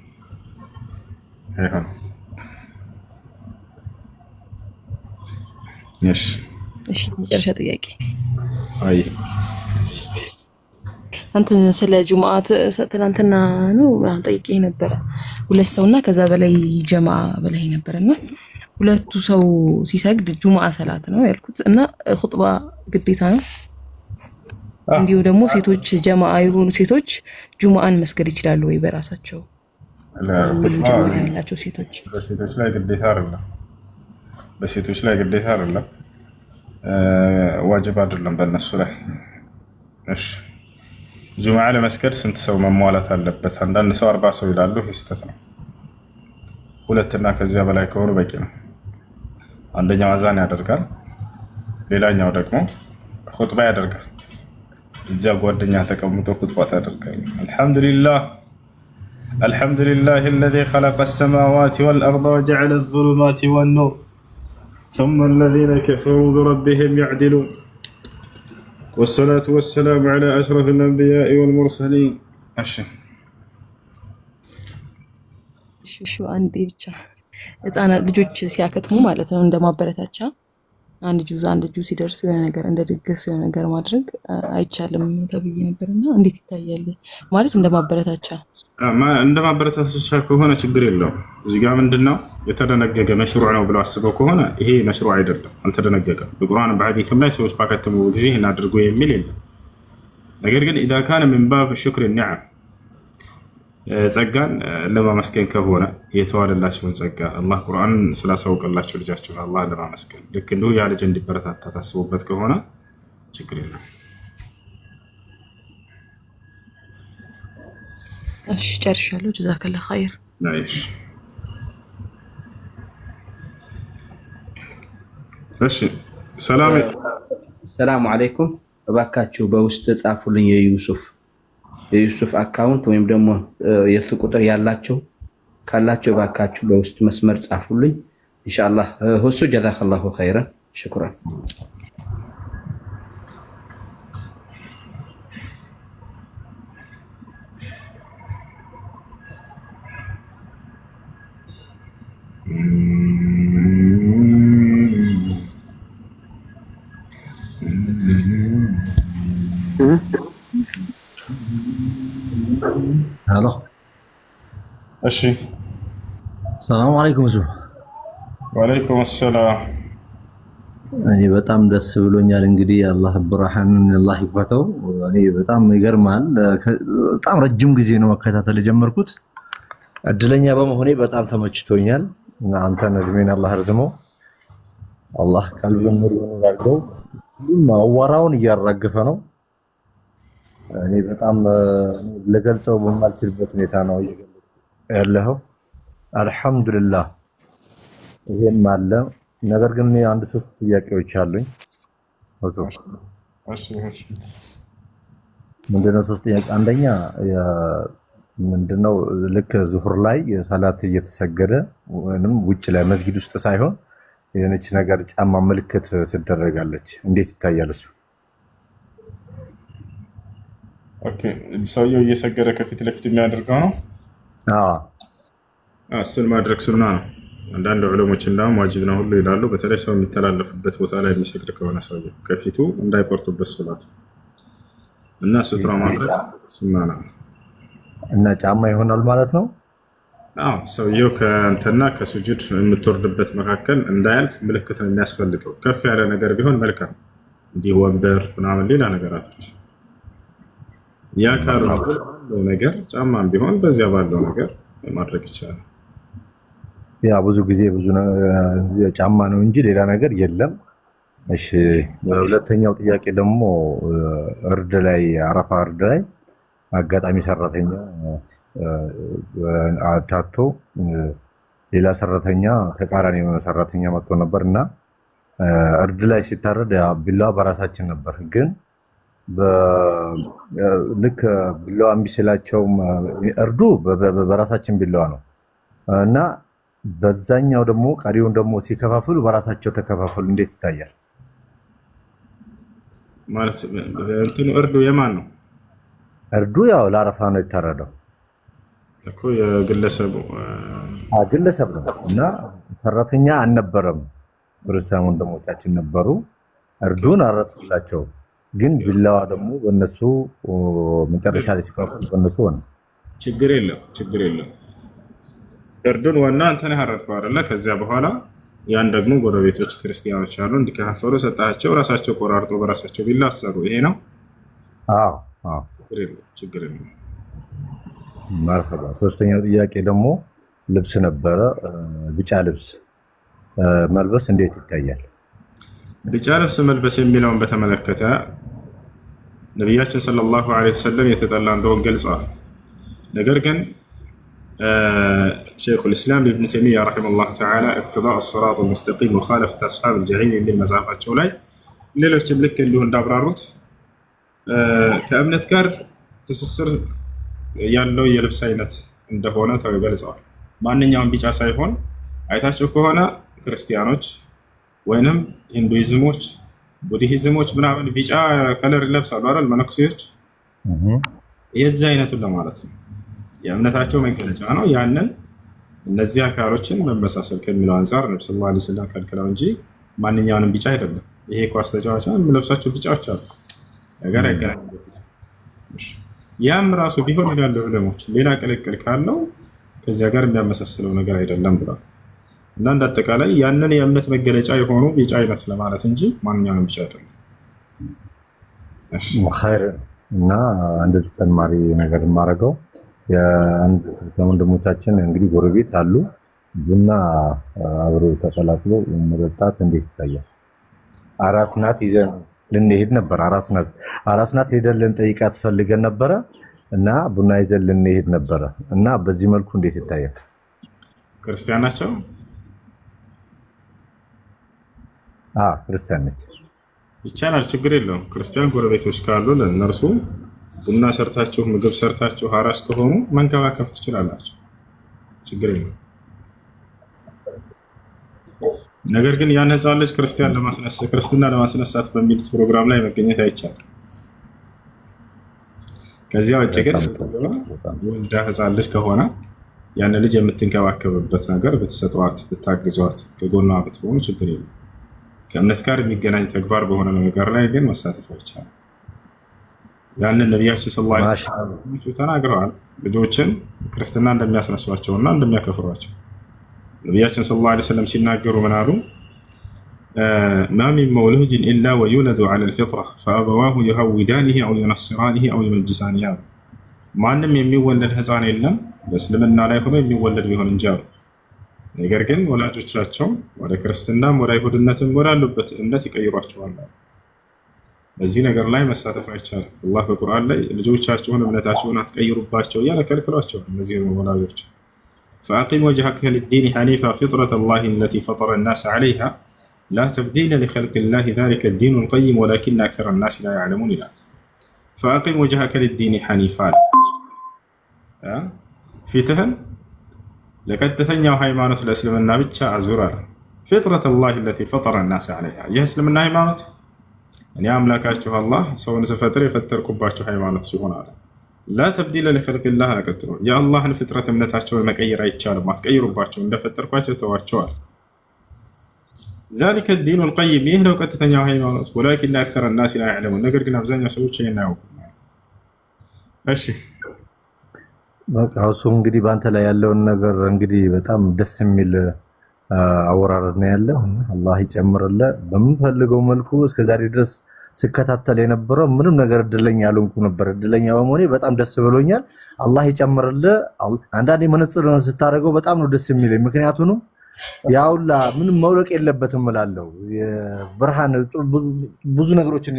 እሺ መጨረሻ ጥያቄ። አይ አንተ ስለ ጁማዓት ትናንትና ነው ጠይቄ ነበረ። 2 ሰውና ከዛ በላይ ጀማዓ በላይ ነበርና ሁለቱ ሰው ሲሰግድ ጁማዓ ሰላት ነው ያልኩት እና ኹጥባ ግዴታ ነው። እንዲሁ ደግሞ ሴቶች ጀማዓ የሆኑ ሴቶች ጁማዓን መስገድ ይችላሉ ወይ በራሳቸው? ጀማዓ ያላቸው ሴቶች በሴቶች ላይ ግዴታ አይደለም። በሴቶች ላይ ግዴታ አይደለም፣ ዋጅብ አይደለም በእነሱ ላይ። እሺ ጁማዓ ለመስገድ ስንት ሰው መሟላት አለበት? አንዳንድ ሰው 40 ሰው ይላሉ። ስተት ነው። 2 እና ከዚያ በላይ ከሆኑ በቂ ነው። አንደኛው አዛን ያደርጋል፣ ሌላኛው ደግሞ ኹጥባ ያደርጋል። እዚያ ጓደኛ ተቀምጦ ኹጥባ ታደርጋል። አልሐምዱሊላህ الذي خلق السماوات والأرض وجعل الظلمات والنور ثم الذين كفروا بربهم يعدلون والصلاة والسلام على أشرف الأنبياء والمرسلين. شو عندي بتشا ህፃናት ልጆች ሲያከትሙ ማለት ነው እንደማበረታቻ አንድ ጁዝ ሲደርስ የሆነ ነገር እንደ ድግስ የሆነ ነገር ማድረግ አይቻልም ተብዬ ነበርና እንዴት ይታያል? ማለት እንደማበረታቻ ከሆነ ችግር የለውም። እዚህ ጋር ምንድነው የተደነገገ መሽሩዕ ነው ብለው አስበው ከሆነ ይሄ መሽሩዕ አይደለም፣ አልተደነገገም። በቁርአን በሐዲስም ላይ ሰዎች ባከተሙ ጊዜ እናድርጉ የሚል የለም። ነገር ግን ኢዛ ካነ ሚን ባብ ሽክር ኒዓም ጸጋን ለማመስገን ከሆነ የተዋለላቸውን ጸጋ አላህ ቁርአን ስላሳወቀላቸው ልጃቸውን አላህ ለማመስገን ልክ እንዲሁ ያ ልጅ እንዲበረታታ ታስቦበት ከሆነ ችግር የለም። እሺ ጨርሻለሁ። ጀዛከላህ ኸይር። እሺ ሰላም አለይኩም። እባካችሁ በውስጥ ጻፉልኝ የዩሱፍ አካውንት ወይም ደግሞ የሱ ቁጥር ያላችሁ ካላችሁ እባካችሁ በውስጥ መስመር ጻፉልኝ ኢንሻአላህ። ሁሱ ጀዛከላሁ ኸይረን ሽኩራን። ሄሎ እሺ ሰላም አለይኩም። እሱ ወአለይኩም ሰላም። እኔ በጣም ደስ ብሎኛል። እንግዲህ አላህ ብርሃንን አላህ ይክፈተው። እኔ በጣም ይገርማል። በጣም ረጅም ጊዜ ነው መከታተል የጀመርኩት። እድለኛ በመሆኔ በጣም ተመችቶኛል። አንተን እድሜን አላህ አርዝመው። አላህ ቀልብን ኑር ያድርገው። ሁሉም አዋራውን እያራገፈ ነው። እኔ በጣም ለገልጸው በማልችልበት ሁኔታ ነው ያለው። አልሐምዱሊላህ ይሄን አለ። ነገር ግን አንድ ሶስት ጥያቄዎች አሉኝ። ምንድነው ሶስት ጥያቄ? አንደኛ ምንድነው ልክ ዙሁር ላይ የሰላት እየተሰገደ ወይንም ውጭ ላይ መስጊድ ውስጥ ሳይሆን የነች ነገር ጫማ ምልክት ትደረጋለች፣ እንዴት ይታያል እሱ? ኦኬ ሰውየው እየሰገደ ከፊት ለፊት የሚያደርገው ነው። እሱን ማድረግ ሱና ነው። አንዳንድ ዑለሞች እንዳውም ዋጅብ ነው ሁሉ ይላሉ። በተለይ ሰው የሚተላለፍበት ቦታ ላይ የሚሰግድ ከሆነ ሰውየው ከፊቱ እንዳይቆርጡበት ሶላት እና ሱትራ ማድረግ ሱና ነው እና ጫማ ይሆናል ማለት ነው። ሰውየው ከእንትና ከሱጁድ የምትወርድበት መካከል እንዳያልፍ ምልክት ነው የሚያስፈልገው። ከፍ ያለ ነገር ቢሆን መልካም፣ እንዲህ ወንበር ምናምን ሌላ ነገራቶች። ያ ካልሆነ ነገር ጫማም ቢሆን በዚያ ባለው ነገር ማድረግ ይቻላል። ያ ብዙ ጊዜ ጫማ ነው እንጂ ሌላ ነገር የለም። እሺ ሁለተኛው ጥያቄ ደግሞ እርድ ላይ አረፋ እርድ ላይ አጋጣሚ ሰራተኛ አታቶ ሌላ ሰራተኛ ተቃራኒ የሆነ ሰራተኛ መጥቶ ነበርና እርድ ላይ ሲታረድ ቢላዋ በራሳችን ነበር፣ ግን ልክ ቢላዋ እምቢ ሲላቸው እርዱ በራሳችን ቢላዋ ነው እና በዛኛው ደግሞ ቀሪውን ደግሞ ሲከፋፍሉ በራሳቸው ተከፋፈሉ። እንዴት ይታያል ማለት እንትኑ? እርዱ የማን ነው? እርዱ ያው ለአረፋ ነው የታረደው እኮ የግለሰቡ ግለሰብ ነው እና ሰራተኛ አልነበረም። ክርስቲያን ወንድሞቻችን ነበሩ። እርዱን አረጥኩላቸው፣ ግን ቢላዋ ደግሞ በእነሱ መጨረሻ ላይ ሲከፋፍሉ በእነሱ ሆነ። ችግር የለም። እርዱን ዋና አንተ ነህ ያረድከው አይደለ? ከዚያ በኋላ ያን ደግሞ ጎረቤቶች ክርስቲያኖች አሉ እንዲከፋፈሉ ሰጣቸው። ራሳቸው ቆራርጦ በራሳቸው ቢላ አሰሩ። ይሄ ነው። ችግር የለም። መርሐባ። ሶስተኛው ጥያቄ ደግሞ ልብስ ነበረ። ቢጫ ልብስ መልበስ እንዴት ይታያል? ቢጫ ልብስ መልበስ የሚለውን በተመለከተ ነቢያችን ሰለላሁ ዐለይሂ ወሰለም የተጠላ እንደሆነ ገልጸዋል። ነገር ግን شيخ الإسلام ابن تيمية رحمه الله تعالى اقتضاء الصراط المستقيم مخالفة أصحاب الجحيم من مسافات شولاي ሌሎችም ልክ እንዲሁ እንዳብራሩት ከእምነት ጋር ትስስር ያለው የልብስ አይነት እንደሆነ ተገልጸዋል። ማንኛውም ቢጫ ሳይሆን አይታችሁ ከሆነ ክርስቲያኖች ወይንም ሂንዱይዝሞች፣ ቡድሂዝሞች ምናምን ቢጫ ከለር ይለብሳሉ አይደል? መነኩሴዎች የዚህ አይነቱን ለማለት ነው። የእምነታቸው መገለጫ ነው። ያንን እነዚህ አካሎችን መመሳሰል ከሚለው አንፃር ነብዩ ሰለላሁ ዐለይሂ ወሰለም ከልክለው እንጂ ማንኛውንም ቢጫ አይደለም። ይሄ ኳስ ተጫዋች የሚለብሳቸው ቢጫዎች አሉ፣ ነገር አይገናኝም። ያም ራሱ ቢሆን ይላሉ ዑለሞች ሌላ ቅልቅል ካለው ከዚያ ጋር የሚያመሳስለው ነገር አይደለም ብሏል። እና እንዳጠቃላይ ያንን የእምነት መገለጫ የሆኑ ቢጫ አይነት ለማለት እንጂ ማንኛውንም ቢጫ አይደለም። እና አንድ ተጨማሪ ነገር የማደርገው የአንድ ወንድሞቻችን እንግዲህ ጎረቤት አሉ። ቡና አብሮ ተቀላቅሎ መጠጣት እንዴት ይታያል? አራስ ናት ይዘን ልንሄድ ነበር። አራስ ናት ሄደን ልንጠይቃት ፈልገን ነበረ እና ቡና ይዘን ልንሄድ ነበረ እና በዚህ መልኩ እንዴት ይታያል? ክርስቲያን ናቸው? ክርስቲያን ነች። ይቻላል፣ ችግር የለውም። ክርስቲያን ጎረቤቶች ካሉ ለእነርሱ ቡና ሰርታችሁ ምግብ ሰርታችሁ አራስ ከሆኑ መንከባከብ ትችላላችሁ፣ ችግር የለውም። ነገር ግን ያን ህፃን ልጅ ክርስትና ለማስነሳት በሚሉት ፕሮግራም ላይ መገኘት አይቻልም። ከዚያ ውጭ ግን ወልዳ ህፃን ልጅ ከሆነ ያን ልጅ የምትንከባከብበት ነገር ብትሰጧት፣ ብታግዟት፣ ከጎኗ ብትሆኑ ችግር የለም። ከእምነት ጋር የሚገናኝ ተግባር በሆነ ነገር ላይ ግን መሳተፍ አይቻልም። ያንን ነቢያችን ሰለላሁ ዐለይሂ ወሰለም ተናግረዋል። ልጆችን ክርስትና እንደሚያስነሷቸውና እንደሚያከፍሯቸው ነቢያችን ሰለላሁ ዐለይሂ ወሰለም ሲናገሩ ምን አሉ? ማ ሚን መውሉድን ኢላ ወዩለዱ ዐለል ፊጥራ ፈአበዋሁ ዩሀዊዳኒሂ አው ዩነስራኒሂ አው ዩመጅሳኒሂ አሉ። ማንም የሚወለድ ህፃን የለም በእስልምና ላይ ሆኖ የሚወለድ ቢሆን እንጂ አሉ። ነገር ግን ወላጆቻቸው ወደ ክርስትናም ወደ አይሁድነትም ወዳሉበት እምነት ይቀይሯቸዋል። በዚህ ነገር ላይ መሳተፍ አይቻልም። አላህ በቁርአን ላይ ልጆቻችሁን እምነታችሁን አትቀይሩባቸው እያለ ከልክሏቸዋል። እነዚህ ወላጆች فأقم وجهك للدين حنيفا فطرة الله التي فطر الناس عليها لا تبديل لخلق الله ذلك الدين القيم ولكن أكثر الناس لا يعلمون إلا فأقم وجهك للدين حنيفا ፊትህን ለቀጥተኛው ሃይማኖት ለእስልምና ብቻ አዙር አለ። ፊጥረት አላህ ለቲ ፈጠረ ናስ ዐለይሃ ይህ እስልምና ሃይማኖት እኔ አምላካችሁ አላህ ሰውን ስፈጥር የፈጠርኩባቸው ሃይማኖት ሲሆን አለ። ላ ተብዲለ ሊኸልቂላህ አቀጥሎ የአላህን ፍጥረት እምነታቸውን መቀየር አይቻልም። አትቀይሩባቸው፣ እንደፈጠርኳቸው ተዋቸዋል። ዛሊከ ዲኑ ልቀይም ይህ ነው ቀጥተኛው ሃይማኖት። ወላኪን አክሰረ ናስ ላ ያዕለሙን ነገር ግን አብዛኛው ሰዎች ይህን አያውቁም። እሺ በቃ እሱ እንግዲህ በአንተ ላይ ያለውን ነገር እንግዲህ በጣም ደስ የሚል አወራረድ ነው ያለው። አላህ ይጨምርልህ። በምንፈልገው መልኩ እስከዛሬ ድረስ ስከታተል የነበረው ምንም ነገር እድለኛ ያልሆንኩ ነበር። እድለኛ በመሆኔ በጣም ደስ ብሎኛል። አላህ ይጨምርልህ። አንዳንዴ መነጽር ስታደርገው በጣም ነው ደስ የሚለኝ። ምክንያቱም ያውላ ምንም መውለቅ የለበትም እላለሁ። ብርሃን ብዙ ነገሮችን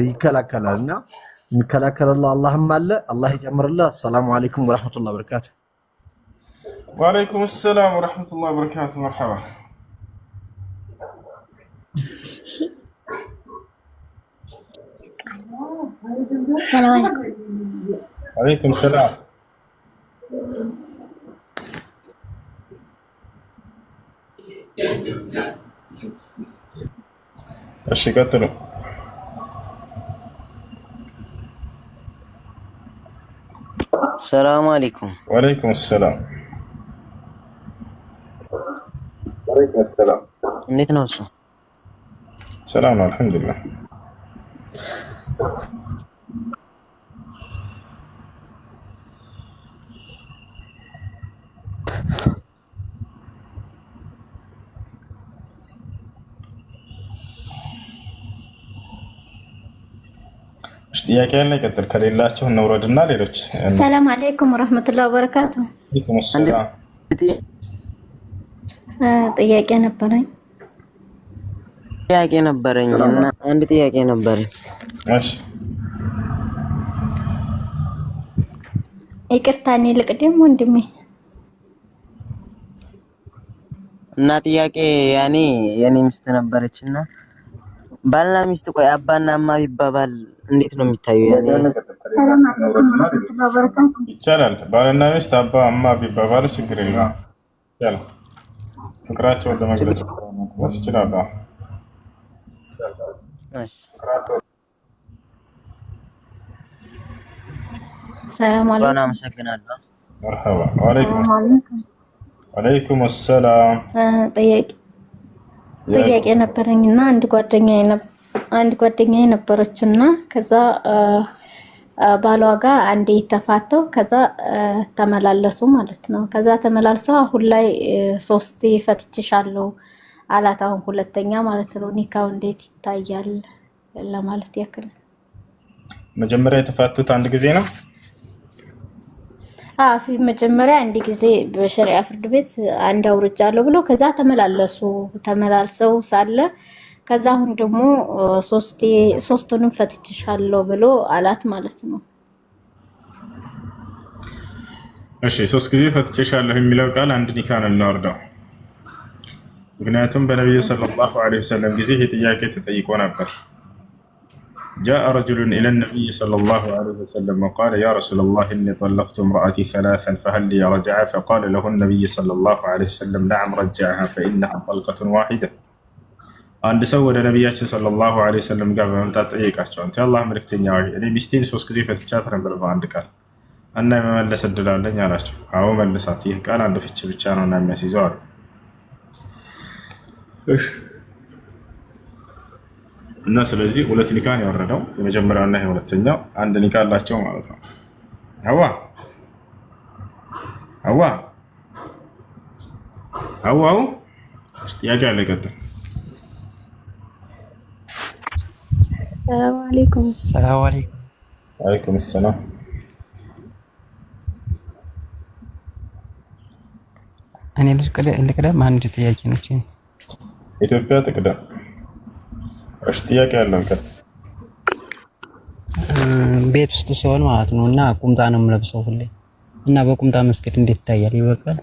ይከላከላልና የሚከላከልልህ አላህም አለ። አላህ ይጨምርልህ። ሰላም አለይኩም ወራህመቱላሂ ወበረካቱ። ወአለይኩም ሰላም ወራህመቱላሂ ወበረካቱ። መርሐባ ሰላም አለይኩም። ወአለይኩም ሰላም። እሺ ቀጥሉ። ሰላም አለይኩም። ወአለይኩም ሰላም። እንዴት ነው እሱ? ሰላም ነው አልሐምዱሊላህ። ጥያቄ ያለ ይቀጥል፣ ከሌላችሁ እንውረድና ሌሎች። ሰላም አለይኩም ወራህመቱላሂ ወበረካቱ። ወአለይኩም ሰላም። ጥያቄ ነበረኝ እና አንድ ጥያቄ ነበረኝ። እሺ ይቅርታ፣ እኔ ልቅደም ወንድሜ። እና ጥያቄ ያኔ የኔ ሚስት ነበረችና ባልና ሚስት ቆይ አባና እማ ቢባባል እንዴት ነው የሚታየው? ያኔ ይቻላል። ባልና ሚስት አባ እማ ቢባባሉ ችግር የለም። ይቻላል። ፍቅራቸውን ለመግለጽ ይችላል። ሰላም አለይኩም። አመሰግናለሁ። መርሐባ። ወአለይኩም ሰላም። ጥያቄ ነበረኝና አንድ ጓደኛዬ ነበረችና ከዛ ባሏ ጋር አንዴ ተፋተው ከዛ ተመላለሱ ማለት ነው። ከዛ ተመላልሰው አሁን ላይ 3 ፈትቼሻለሁ አላት። አሁን ሁለተኛ ማለት ነው። ኒካው እንዴት ይታያል ለማለት ያክል። መጀመሪያ የተፋቱት አንድ ጊዜ ነው? መጀመሪያ አንድ ጊዜ በሸሪዓ ፍርድ ቤት አንድ አውርጃለሁ ብሎ ከዛ ተመላልሰው ሳለ ከዛ አሁን ደግሞ 3ቱንም ፈትቼሻለሁ ብሎ አላት ማለት ነው። እሺ 3 ጊዜ ፈትቼሻለሁ የሚለው ቃል አንድ ኒካ ነው የሚያወርደው። ምክንያቱም በነብዩ ሰለላሁ ዐለይሂ ወሰለም ጊዜ ይህ ጥያቄ ተጠይቆ ነበር። جاء رجل إلى النبي صلى الله عليه وسلم وقال يا رسول الله إني طلقت امرأتي 3 فهل لي رجعة؟ فقال له النبي صلى الله عليه وسلم نعم رجعها فإنها طلقة واحدة. አንድ ሰው ወደ ነቢያችን ሰለላሁ ዐለይሂ ወሰለም ጋር በመምጣት ጠየቃቸው። አንተ የአላህ መልእክተኛ ሆይ እኔ ሚስቴን 3 ጊዜ ፈትቻት ነበር በአንድ ቃል እና የመመለስ እድል አለኝ አላቸው። አዎ መልሳት፣ ይህ ቃል አንድ ፍቺ ብቻ ነው እና የሚያስይዘው አሉ። እና ስለዚህ ሁለት ኒካን ያወረደው የመጀመሪያውና የሁለተኛው አንድ ኒካ አላቸው ማለት ነው። አዋው ጥያቄ አለ። ቀጥል። ሰላም አለይኩም። ሰላም አለይኩም። ወአለይኩም ሰላም። እኔ ልቅደም። አንድ ጥያቄ ነው። ኢትዮጵያ ትቅደም። እሺ ጥያቄ ያለው ቤት ውስጥ ሲሆን ማለት ነው እና ቁምጣ ነው የምለብሰው ሁሌ እና በቁምጣ መስገድ እንዴት ይታያል? ይበቃል?